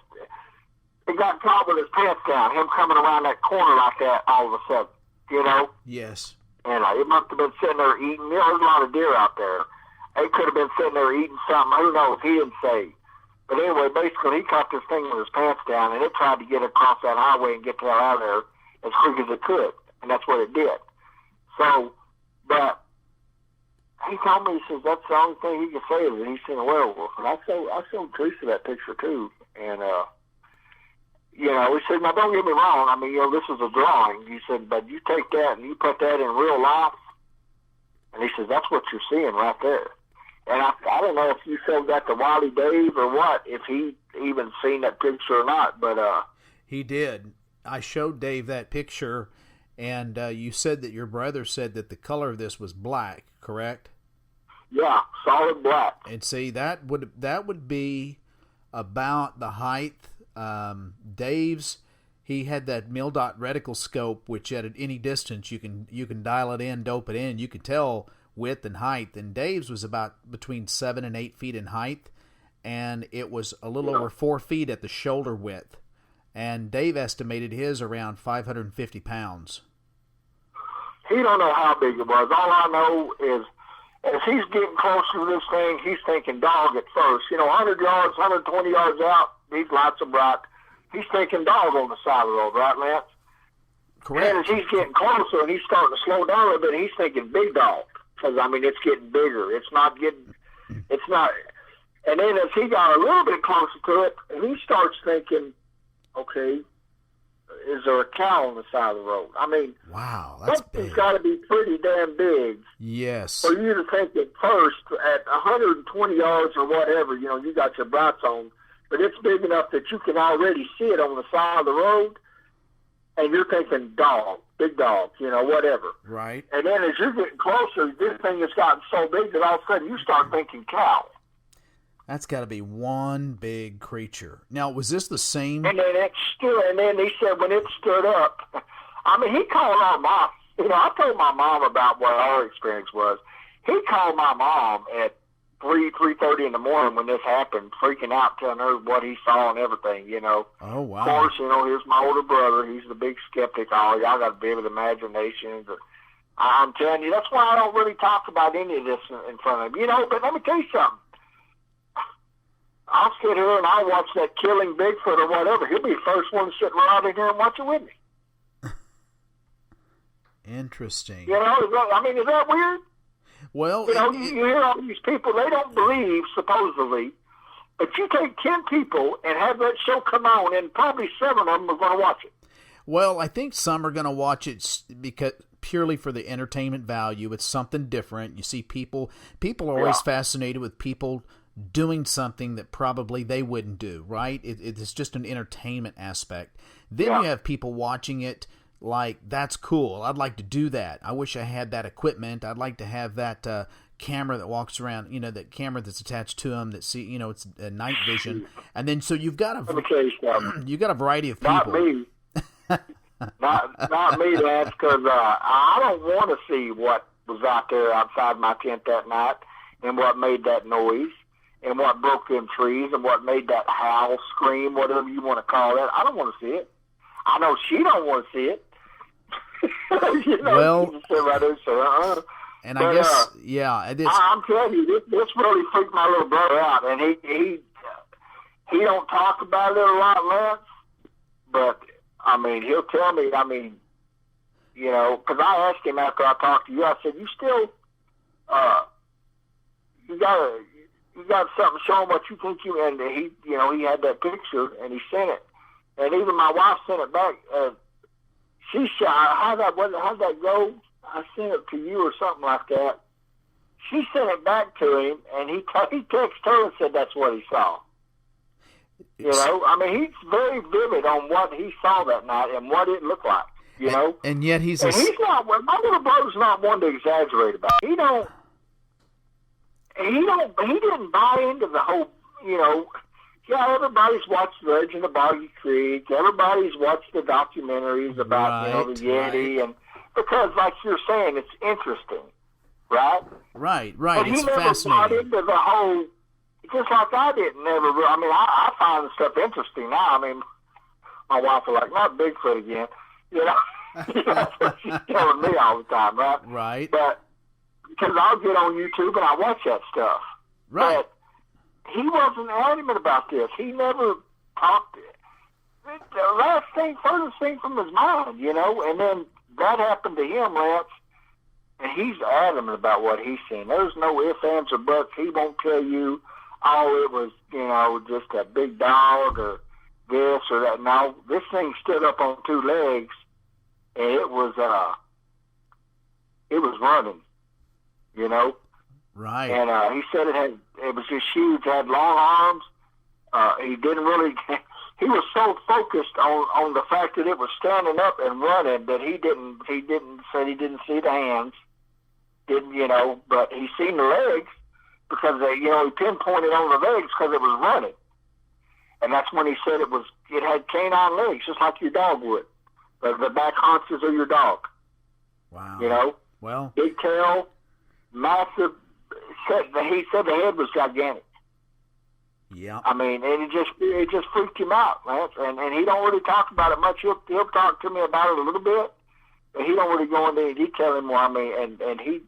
it got caught with his pants down, him coming around that corner like that all of a sudden, Yes. And it must have been sitting there eating. There's a lot of deer out there. It could have been sitting there eating something. Who knows? He didn't say. But anyway, basically, he caught this thing with his pants down, and it tried to get across that highway and get the hell out of there as quick as it could. And that's what it did. So, but he told me, he says, that's the only thing he can say is that he's seen a werewolf. And I showed Teresa that picture, too. And, he said, now, don't get me wrong. I mean, this is a drawing. He said, but you take that and you put that in real life. And he says, that's what you're seeing right there. And I don't know if you showed that to Wiley Dave or what, if he even seen that picture or not, but he did. I showed Dave that picture, and you said that your brother said that the color of this was black, correct? Yeah, solid black. And see, that would be about the height. Dave's, he had that mil-dot reticle scope, which at any distance you can dial it in, dope it in. You could tell width and height. And Dave's was about between 7 and 8 feet in height, and it was a little over 4 feet at the shoulder width. And Dave estimated his around 550 pounds. He don't know how big it was. All I know is as he's getting closer to this thing, he's thinking dog at first. 100 yards, 120 yards out, these lights are bright. He's thinking dog on the side of the road, right, Lance? Correct. And as he's getting closer and he's starting to slow down a little bit, he's thinking big dog. Because, it's getting bigger. And then as he got a little bit closer to it, and he starts thinking, okay, is there a cow on the side of the road? Wow, that's something's big. got to be pretty damn big. Yes. For you to think at first, at 120 yards or whatever, you got your brights on, but it's big enough that you can already see it on the side of the road, and you're thinking dog, big dog, whatever. Right. And then as you're getting closer, this thing has gotten so big that all of a sudden you start thinking cow. That's got to be one big creature. Now, was this the same? And then it stood, and then he said when it stood up, he called our mom. I told my mom about what our experience was. He called my mom at 3:30 in the morning when this happened, freaking out, telling her what he saw and everything, Oh, wow. Of course, here's my older brother. He's the big skeptic. Oh, y'all got a vivid imagination. But I'm telling you, that's why I don't really talk about any of this in front of him. But let me tell you something. I'll sit here and I'll watch that killing Bigfoot or whatever. He'll be the first one to sit right in here and watch it with me. Interesting. Is that weird? Well, you hear all these people, they don't believe, supposedly, but you take 10 people and have that show come on, and probably 7 of them are going to watch it. Well, I think some are going to watch it because purely for the entertainment value. It's something different. You see, people are always fascinated with people doing something that probably they wouldn't do, right? It's just an entertainment aspect. Then you have people watching it like, that's cool. I'd like to do that. I wish I had that equipment. I'd like to have that camera that walks around, that camera that's attached to them that see, it's a night vision. And then so you've got a variety of people. Not me. Not me, Lance, because I don't want to see what was out there outside my tent that night and what made that noise and what broke them trees and what made that howl, scream, whatever you want to call it. I don't want to see it. I know she don't want to see it. Well, she just sit right there and say, and but, I guess, yeah. I'm telling you, this really freaked my little brother out, and he don't talk about it a lot, Lance, but, I mean, he'll tell me, because I asked him after I talked to you, I said, you still, you got something showing what you think you, and he had that picture, and he sent it, and even my wife sent it back. She said, how'd that go? I sent it to you or something like that. She sent it back to him, and he texted her and said that's what he saw. He's very vivid on what he saw that night and what it looked like, And yet he's not, my little brother's not one to exaggerate about it. He didn't buy into the whole, everybody's watched Legend of Boggy Creek. Everybody's watched the documentaries about, the Yeti. And because, like you're saying, it's interesting, right? Right. But It's he never fascinating. bought into the whole, just like I didn't never. I find the stuff interesting now. My wife was like, not Bigfoot again. That's what she's telling me all the time, right? Right. But because I'll get on YouTube and I watch that stuff. Right. But he wasn't adamant about this. He never talked the furthest thing from his mind, and then that happened to him, Lance, and he's adamant about what he's seen. There's no ifs, ands, or buts. He won't tell you, it was, just a big dog or this or that. No, this thing stood up on two legs, and it was running, Right. And he said it was just huge, had long arms. He didn't really, he was so focused on the fact that it was standing up and running that he didn't see the hands, but he seen the legs because he pinpointed on the legs because it was running. And that's when he said it had canine legs, just like your dog would. The back haunches of your dog. Wow. Well, big tail, massive. He said the head was gigantic. Yeah. And it just freaked him out, Lance. And he don't really talk about it much. He'll talk to me about it a little bit, but he don't really go into any detail anymore. And he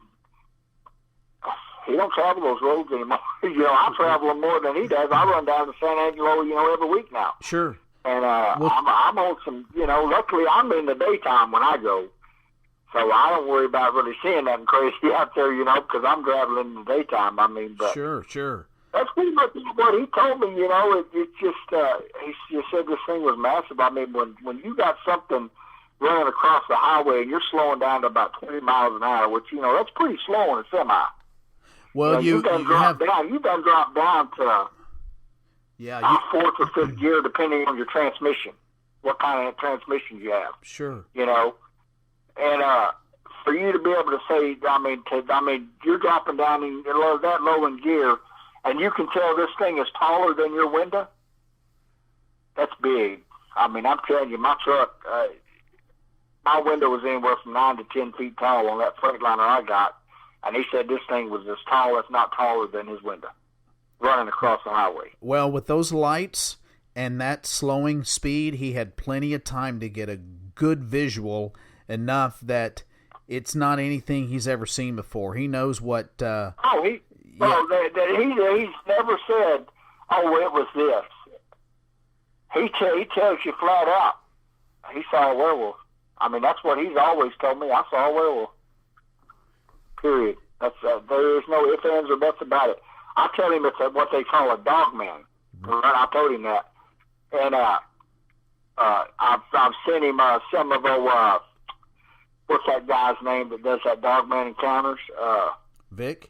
don't travel those roads anymore. I travel them more than he does. I run down to San Angelo, every week now. Sure. And I'm on some, luckily I'm in the daytime when I go. So I don't worry about really seeing nothing crazy out there, because I'm traveling in the daytime. But Sure. That's pretty much what he told me. It's just he just said this thing was massive. When you got something running across the highway and you're slowing down to about 20 miles an hour, which that's pretty slow in a semi. Well, you done dropped down to fourth or fifth gear, depending on your transmission, what kind of transmission you have. Sure. And for you to be able to say, you're dropping down that low in gear, and you can tell this thing is taller than your window. That's big. I'm telling you, my truck, my window was anywhere from 9 to 10 feet tall on that Freightliner I got, and he said this thing was as tall, if not taller, than his window, running across the highway. Well, with those lights and that slowing speed, he had plenty of time to get a good visual, enough that it's not anything he's ever seen before. He knows what... he's never said, it was this. He tells you flat out, he saw a werewolf. That's what he's always told me. I saw a werewolf. Period. That's there is no ifs, ands, or buts about it. I tell him it's what they call a dogman. I told him that. And I've sent him some of the... what's that guy's name that does that Dogman encounters? Vic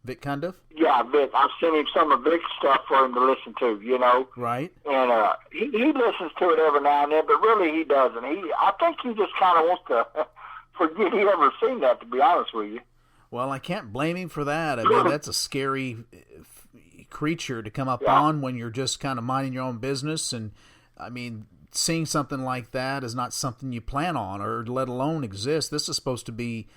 Cundiff? Yeah, Vic. I've sent him some of Vic's stuff for him to listen to, Right. And he listens to it every now and then, but really he doesn't. I think he just kind of wants to forget he ever seen that, to be honest with you. Well, I can't blame him for that. That's a scary creature to come up on when you're just kind of minding your own business. And, seeing something like that is not something you plan on or let alone exist. This is supposed to be,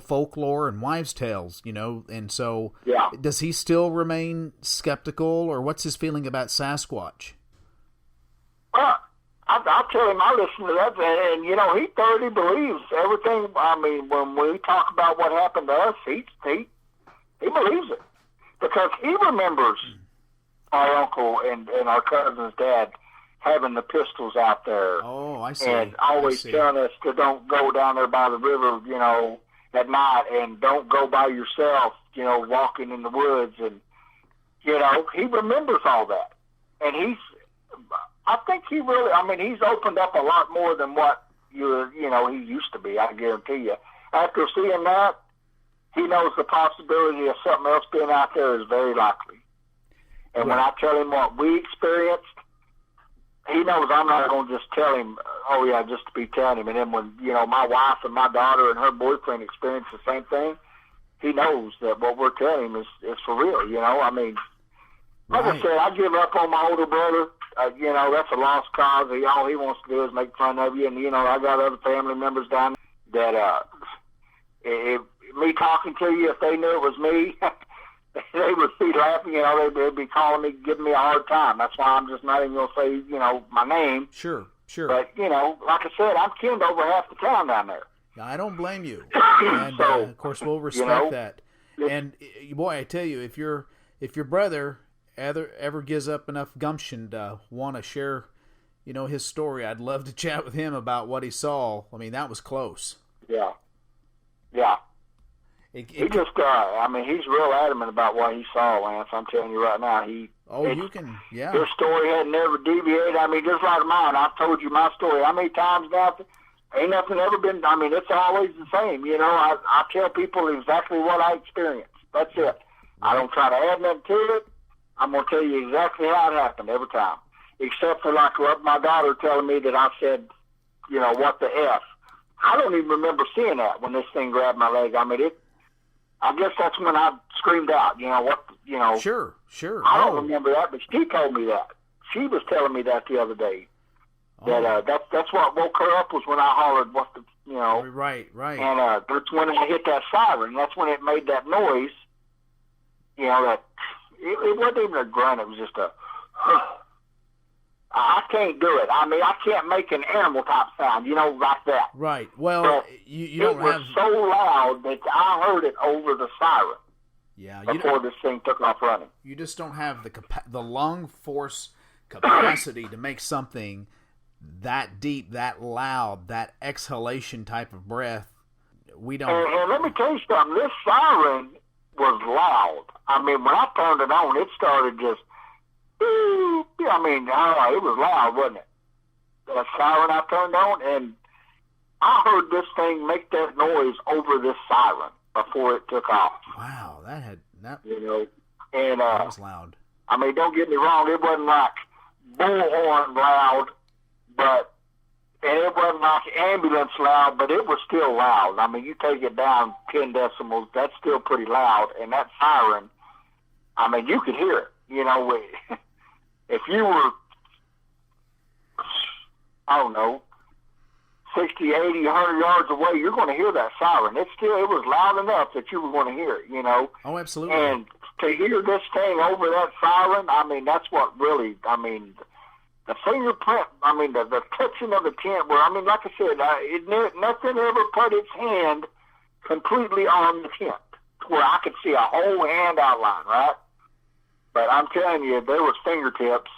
folklore and wives' tales, and so does he still remain skeptical, or what's his feeling about Sasquatch? Well, I'll tell him I listen to that, and he thoroughly believes everything. I mean, when we talk about what happened to us, he believes it because he remembers our uncle and our cousin's dad having the pistols out there. Oh, I see. And always telling us to don't go down there by the river, at night, and don't go by yourself, walking in the woods. And, he remembers all that. And I think he really, he's opened up a lot more than what he used to be, I guarantee you. After seeing that, he knows the possibility of something else being out there is very likely. And when I tell him what we experienced, he knows I'm not going to just tell him, just to be telling him. And then when, my wife and my daughter and her boyfriend experienced the same thing, he knows that what we're telling him is for real, Like I said, I give up on my older brother. That's a lost cause. All he wants to do is make fun of you. And, I got other family members down there that me talking to you, if they knew it was me, they would be laughing, they'd be calling me, giving me a hard time. That's why I'm just not even going to say, my name. Sure. But, like I said, I'm kin to over half the town down there. I don't blame you. And, so, of course, we'll respect that. And, boy, I tell you, if your brother ever gives up enough gumption to want to share, his story, I'd love to chat with him about what he saw. I mean, that was close. Yeah. He just, he's real adamant about what he saw, Lance. I'm telling you right now. His story had never deviated. Just like mine. I've told you my story how many times now? Ain't nothing ever been, it's always the same. I tell people exactly what I experienced. That's it. I don't try to add nothing to it. I'm going to tell you exactly how it happened every time. Except for like my daughter telling me that I said, what the F. I don't even remember seeing that when this thing grabbed my leg. I guess that's when I screamed out, Sure. I don't remember that, but she told me that. She was telling me that the other day. That that's what woke her up was when I hollered, Right. And that's when it hit that siren. That's when it made that noise, that it wasn't even a grunt. It was just a, I can't do it. I can't make an animal type sound, like that. Right. Well, you don't have... It was so loud that I heard it over the siren. Yeah. Before this thing took off running. You just don't have the lung force capacity to make something that deep, that loud, that exhalation type of breath. We don't... And let me tell you something. This siren was loud. When I turned it on, it started just... it was loud, wasn't it? That siren I turned on, and I heard this thing make that noise over this siren before it took off. Wow, that was loud. Don't get me wrong, it wasn't like bullhorn loud, and it wasn't like ambulance loud, but it was still loud. You take it down 10 decibels, that's still pretty loud, and that siren, you could hear it, if you were, I don't know, 60, 80, 100 yards away, you're going to hear that siren. It was loud enough that you were going to hear it, Oh, absolutely. And to hear this thing over that siren, that's what really, the fingerprint, the touching of the tent where, like I said, nothing ever put its hand completely on the tent where I could see a whole hand outline, right? But I'm telling you, there was fingertips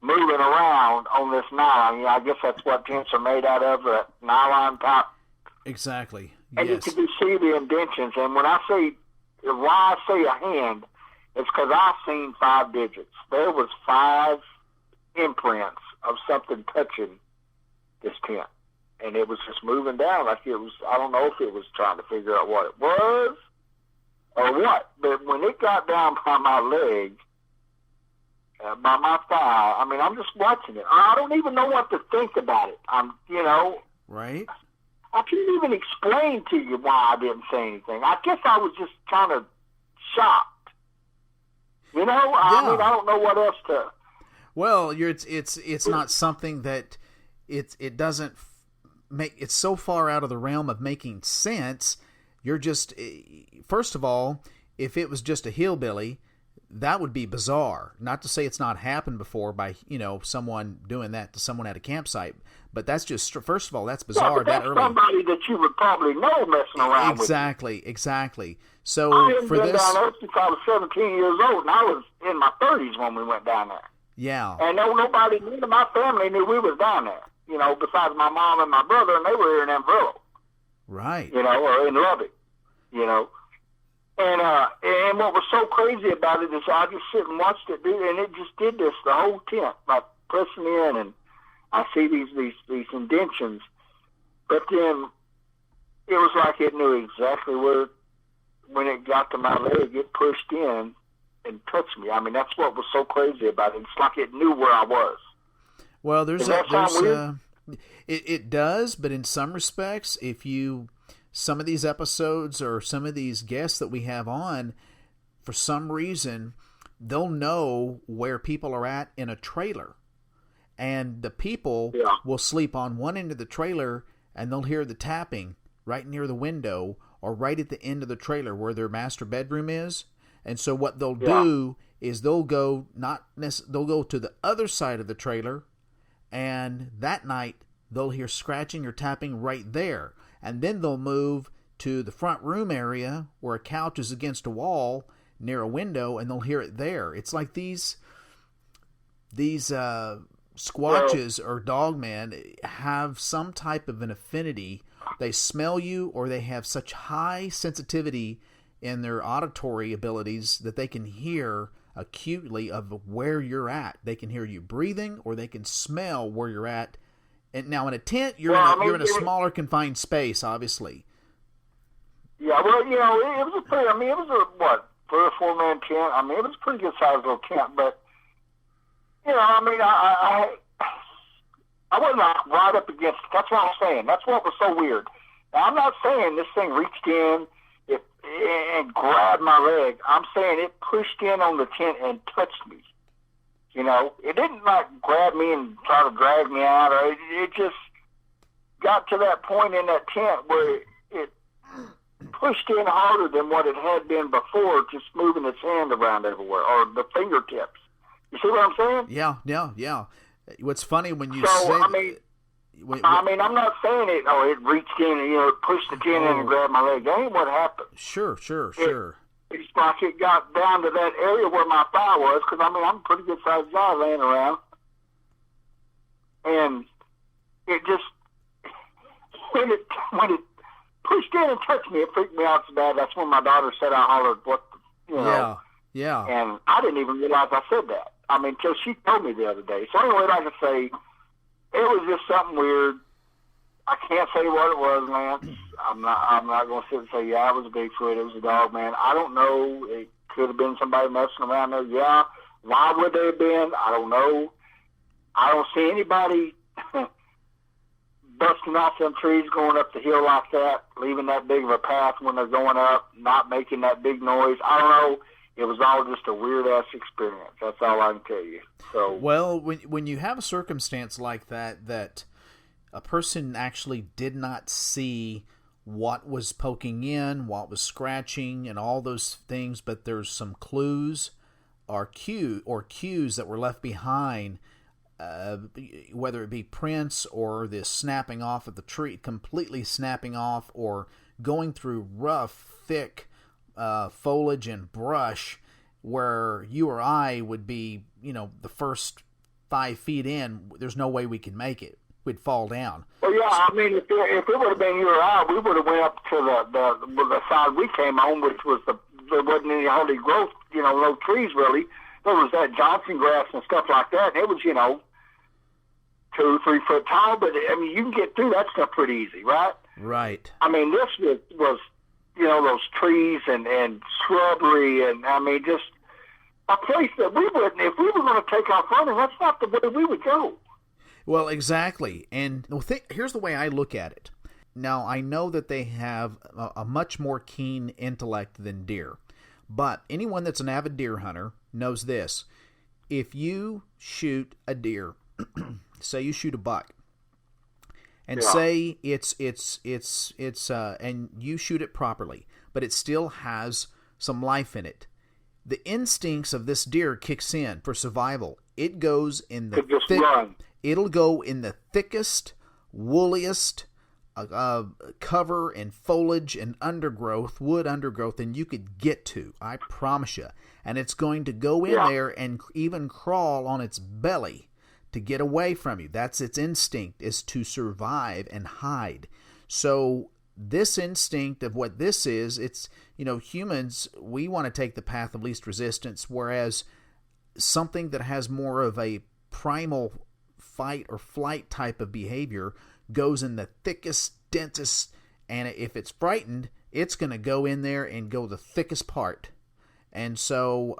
moving around on this nylon. I guess that's what tents are made out of, a nylon top. Exactly. And yes. You can see the indentions. And when I say, why I say a hand, it's because I've seen 5 digits. There was 5 imprints of something touching this tent. And it was just moving down like it was, I don't know if it was trying to figure out what it was or what. But when it got down by my leg, by my thigh, I'm just watching it. I don't even know what to think about it. Right. I can't even explain to you why I didn't say anything. I guess I was just kind of shocked. I don't know what else to... Well, it's not something that it doesn't make, it's so far out of the realm of making sense. You're just, first of all, if it was just a hillbilly, that would be bizarre. Not to say it's not happened before by, someone doing that to someone at a campsite, but that's just, first of all, that's bizarre. That's that early. Somebody that you would probably know messing around Exactly. So I hadn't for been this, down there since I was 17 years old, and I was in my 30s when we went down there. yeah, And nobody, none of my family knew we was down there, besides my mom and my brother, and they were here in Amarillo, right. or in Lubbock, And what was so crazy about it is I just sit and watched it, dude, and it just did this the whole tent, like pressing in, and I see these indentions, but then it was like it knew exactly where, when it got to my leg, it pushed in and touched me. I mean, that's what was so crazy about it. It's like it knew where I was. Well, it does, but in some respects, some of these episodes or some of these guests that we have on, for some reason, they'll know where people are at in a trailer. And the people will sleep on one end of the trailer, and they'll hear the tapping right near the window or right at the end of the trailer where their master bedroom is. And so what they'll do is they'll go to the other side of the trailer, and that night they'll hear scratching or tapping right there. And then they'll move to the front room area where a couch is against a wall near a window, and they'll hear it there. It's like these Squatches or Dogman have some type of an affinity. They smell you, or they have such high sensitivity in their auditory abilities that they can hear acutely of where you're at. They can hear you breathing, or they can smell where you're at. And now in a tent, you're in a smaller confined space, obviously. Yeah, well, it was a pretty, it was a 3 or 4 man tent. I mean, it was a pretty good sized little tent, but I wasn't right up against it. That's what I'm saying. That's what was so weird. Now, I'm not saying this thing reached in and grabbed my leg. I'm saying it pushed in on the tent and touched me. It didn't grab me and try to drag me out. Or it just got to that point in that tent where it pushed in harder than what it had been before, just moving its hand around everywhere, or the fingertips. You see what I'm saying? Yeah. What's funny when you I'm not saying it reached in and, it pushed the tent in and grabbed my leg. That ain't what happened. Sure. It's like it got down to that area where my thigh was, because, I'm a pretty good sized guy laying around. And it just, when it pushed in and touched me, it freaked me out so bad. That's when my daughter said, I hollered, Yeah. And I didn't even realize I said that. Until she told me the other day. So anyway, like I say, it was just something weird. I can't say what it was, man. I'm not going to sit and say, yeah, it was a Bigfoot, it was a dog, man. I don't know. It could have been somebody messing around there. Yeah. Why would they have been? I don't know. I don't see anybody busting off them trees going up the hill like that, leaving that big of a path when they're going up, not making that big noise. I don't know. It was all just a weird-ass experience. That's all I can tell you. So, well, when you have a circumstance like that a person actually did not see what was poking in, what was scratching, and all those things, but there's some clues or cues that were left behind, whether it be prints or this snapping off of the tree, completely snapping off, or going through rough, thick foliage and brush, where you or I would be, the first 5 feet in, there's no way we can make it. We'd fall down. Well, yeah, if it would have been you or I, we would have went up to the side we came on, which was there wasn't any holy growth, no trees really. There was that Johnson grass and stuff like that, and it was, 2 or 3 foot tall, but you can get through that stuff pretty easy, right? Right. This was those trees and shrubbery, and just a place that we wouldn't, if we were going to take off running, that's not the way we would go. Well, exactly. And here's the way I look at it. Now, I know that they have a much more keen intellect than deer, but anyone that's an avid deer hunter knows this. If you shoot a deer, say you shoot a buck, and say it's and you shoot it properly, but it still has some life in it. The instincts of this deer kicks in for survival. It goes in the it'll go in the thickest, wooliest cover and foliage and undergrowth, wood undergrowth, than you could get to. I promise you. And it's going to go in there and even crawl on its belly to get away from you. That's its instinct, is to survive and hide. So this instinct of what this is, it's, humans, we want to take the path of least resistance, whereas something that has more of a primal fight or flight type of behavior goes in the thickest, densest, and if it's frightened, it's going to go in there and go the thickest part. And so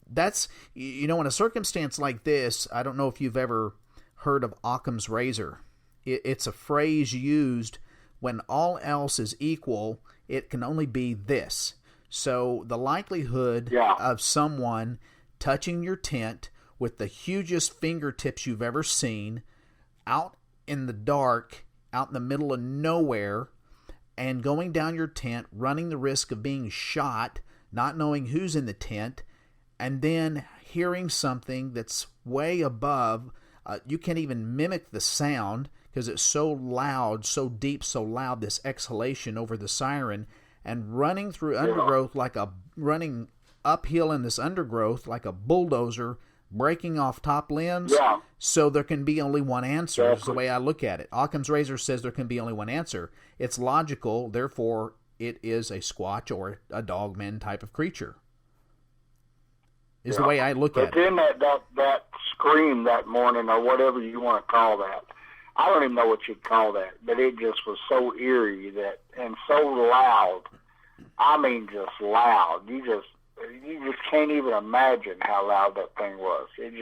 that's, in a circumstance like this, I don't know if you've ever heard of Occam's razor. It's a phrase used when all else is equal, it can only be this. So the likelihood of someone touching your tent with the hugest fingertips you've ever seen, out in the dark, out in the middle of nowhere, and going down your tent, running the risk of being shot, not knowing who's in the tent, and then hearing something that's way above. You can't even mimic the sound because it's so loud, so deep, so loud, this exhalation over the siren, and running through undergrowth running uphill in this undergrowth like a bulldozer, breaking off top limbs. So there can be only one answer, is the way I look at it. Occam's razor says there can be only one answer. It's logical, therefore it is a Squatch or a Dogman type of creature, is the way I look at it. But then that scream that morning, or whatever you want to call that, I don't even know what you'd call that, but it just was so eerie and so loud. I mean, just loud. You just can't even imagine how loud that thing was. And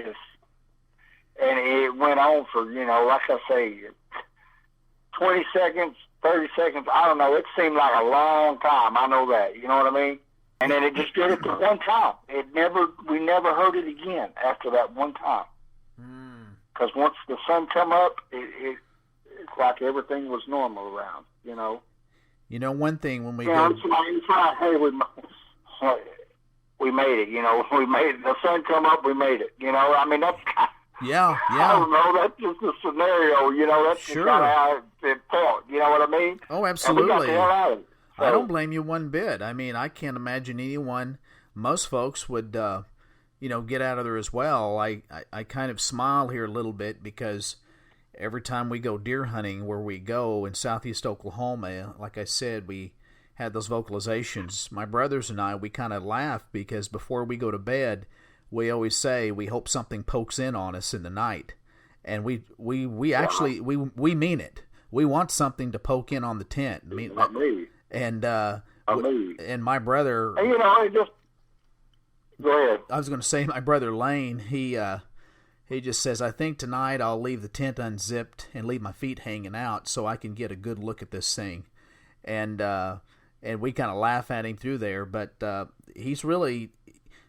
it went on for, like I say, 20 seconds, 30 seconds, I don't know. It seemed like a long time. I know that. You know what I mean? And then it just did it the one time. We never heard it again after that one time. Because once the sun come up, it's like everything was normal around, one thing when we go... It's like, hey, we made it, we made it. The sun come up, we made it, I mean, that's kind of, I don't know, that's just a scenario, that's just kind of how it felt, you know what I mean? Oh, absolutely. And we got the hell out of it. So, I don't blame you one bit. I mean, I can't imagine anyone, most folks would, get out of there as well. I kind of smile here a little bit because every time we go deer hunting where we go in southeast Oklahoma, like I said, we had those vocalizations. My brothers and I, we kind of laugh because before we go to bed, we always say we hope something pokes in on us in the night. And we actually mean it. We want something to poke in on the tent. Not me. And my brother... And, it just... Go ahead. I was going to say my brother Lane, he just says, I think tonight I'll leave the tent unzipped and leave my feet hanging out so I can get a good look at this thing. And we kind of laugh at him through there, but he's really...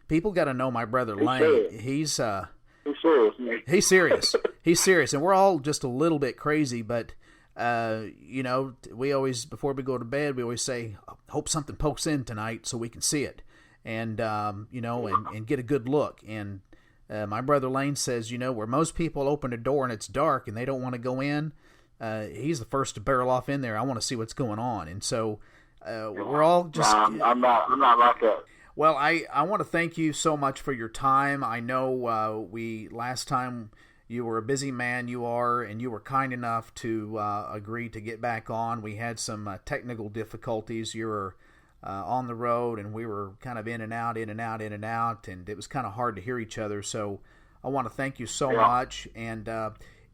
People got to know my brother Lane. He's serious, man. He's serious. He's serious, and we're all just a little bit crazy, but... we always, before we go to bed, we always say, hope something pokes in tonight so we can see it and get a good look. And my brother Lane says, where most people open a door and it's dark and they don't want to go in, he's the first to barrel off in there. I want to see what's going on. And so we're all just... I'm not like that. Well, I want to thank you so much for your time. I know last time... You were a busy man, you are, and you were kind enough to agree to get back on. We had some technical difficulties. You were on the road, and we were kind of in and out, and it was kind of hard to hear each other. So I want to thank you so much. And,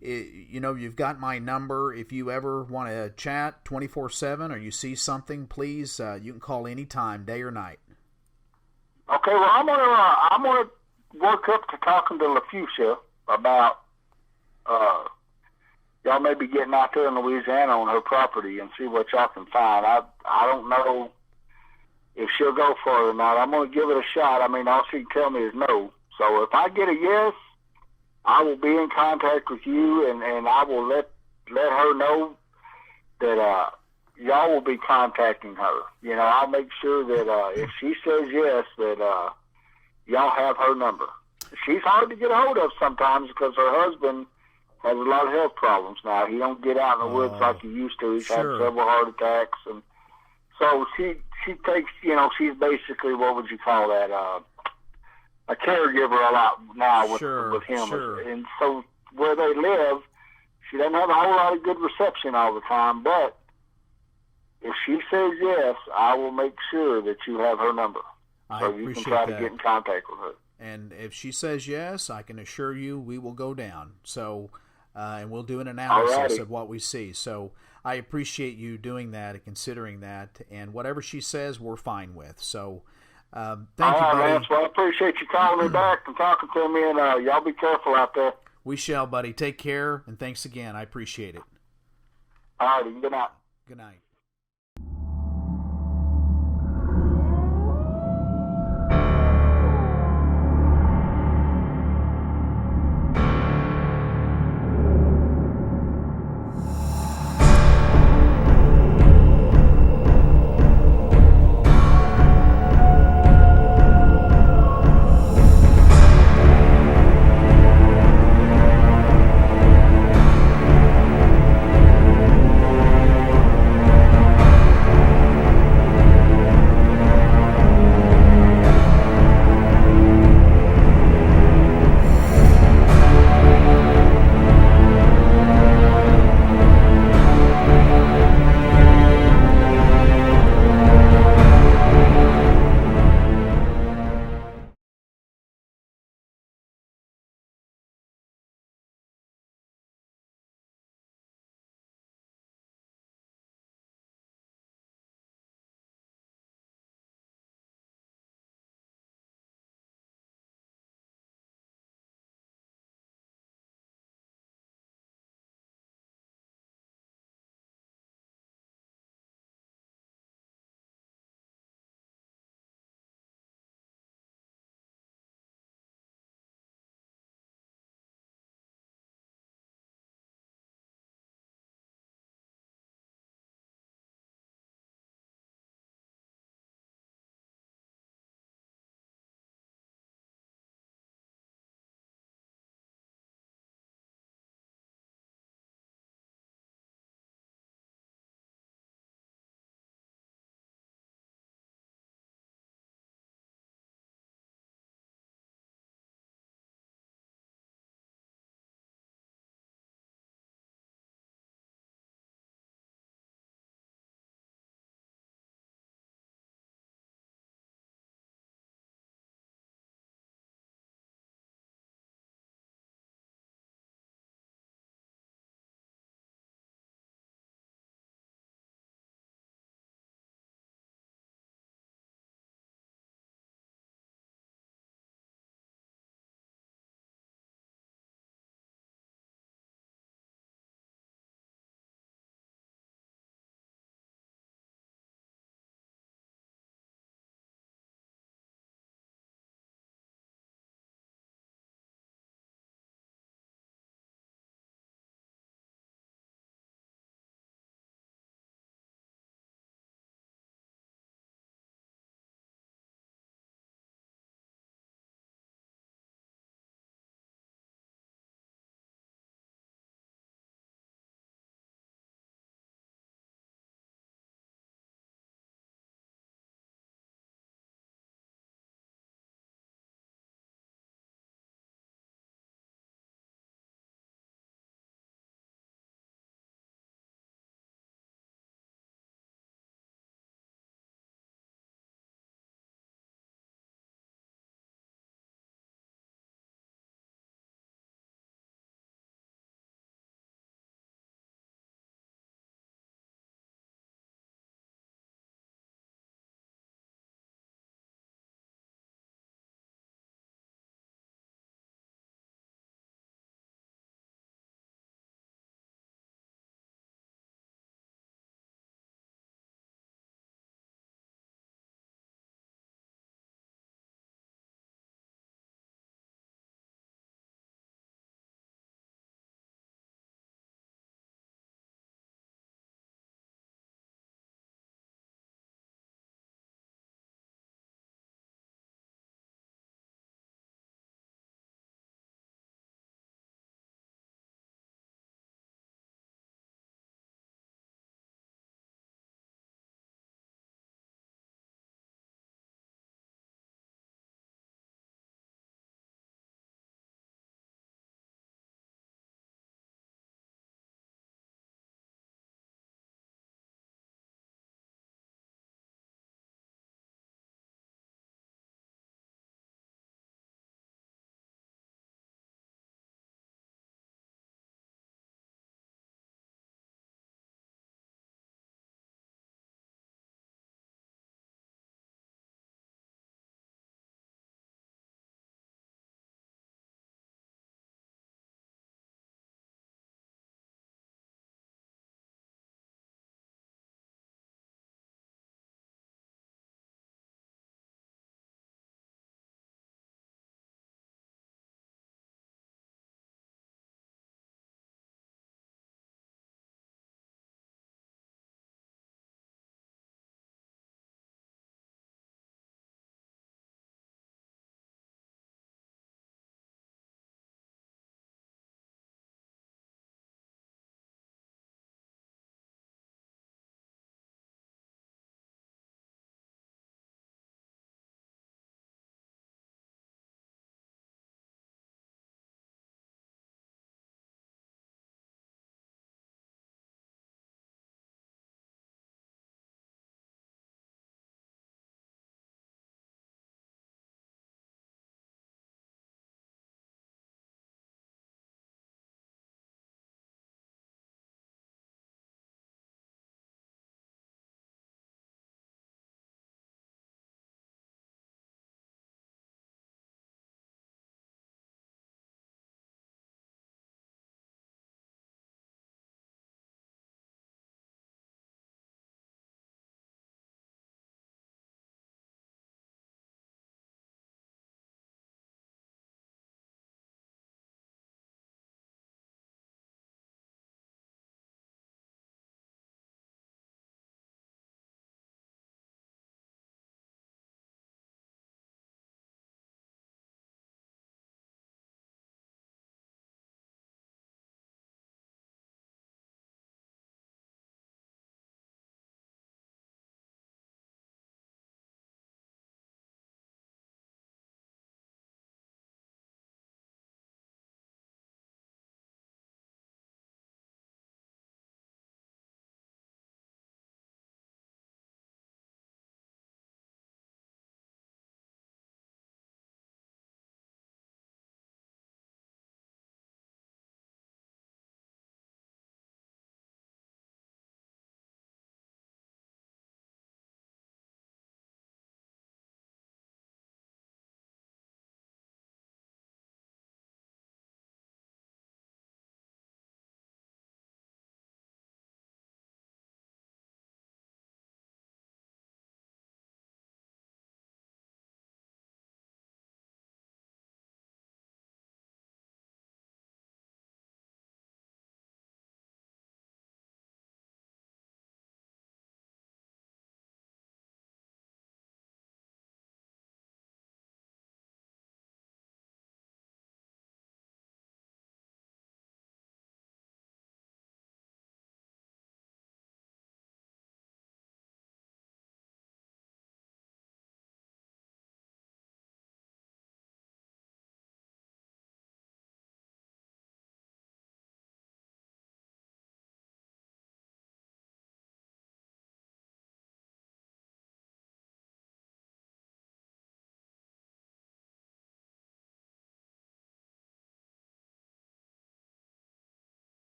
you've got my number. If you ever want to chat 24/7 or you see something, please, you can call anytime, day or night. Okay, well, I'm gonna work up to talking to LaFuchsia about y'all may be getting out there in Louisiana on her property and see what y'all can find. I don't know if she'll go for it or not. I'm going to give it a shot. I mean, all she can tell me is no. So if I get a yes, I will be in contact with you, and I will let her know that y'all will be contacting her. You know, I'll make sure that if she says yes, that y'all have her number. She's hard to get a hold of sometimes because her husband has a lot of health problems now. He don't get out in the woods like he used to. He's had several heart attacks, and so she takes, you know, she's basically, what would you call that, a caregiver a lot now with him. Sure. And so where they live, she doesn't have a whole lot of good reception all the time, but if she says yes, I will make sure that you have her number. So you can try to get in contact with her. And if she says yes, I can assure you we will go down. So, and we'll do an analysis of what we see. So I appreciate you doing that and considering that. And whatever she says, we're fine with. So thank you, buddy. Lance, well, I appreciate you calling me back and talking to me. And y'all be careful out there. We shall, buddy. Take care. And thanks again. I appreciate it. All righty. Good night. Good night.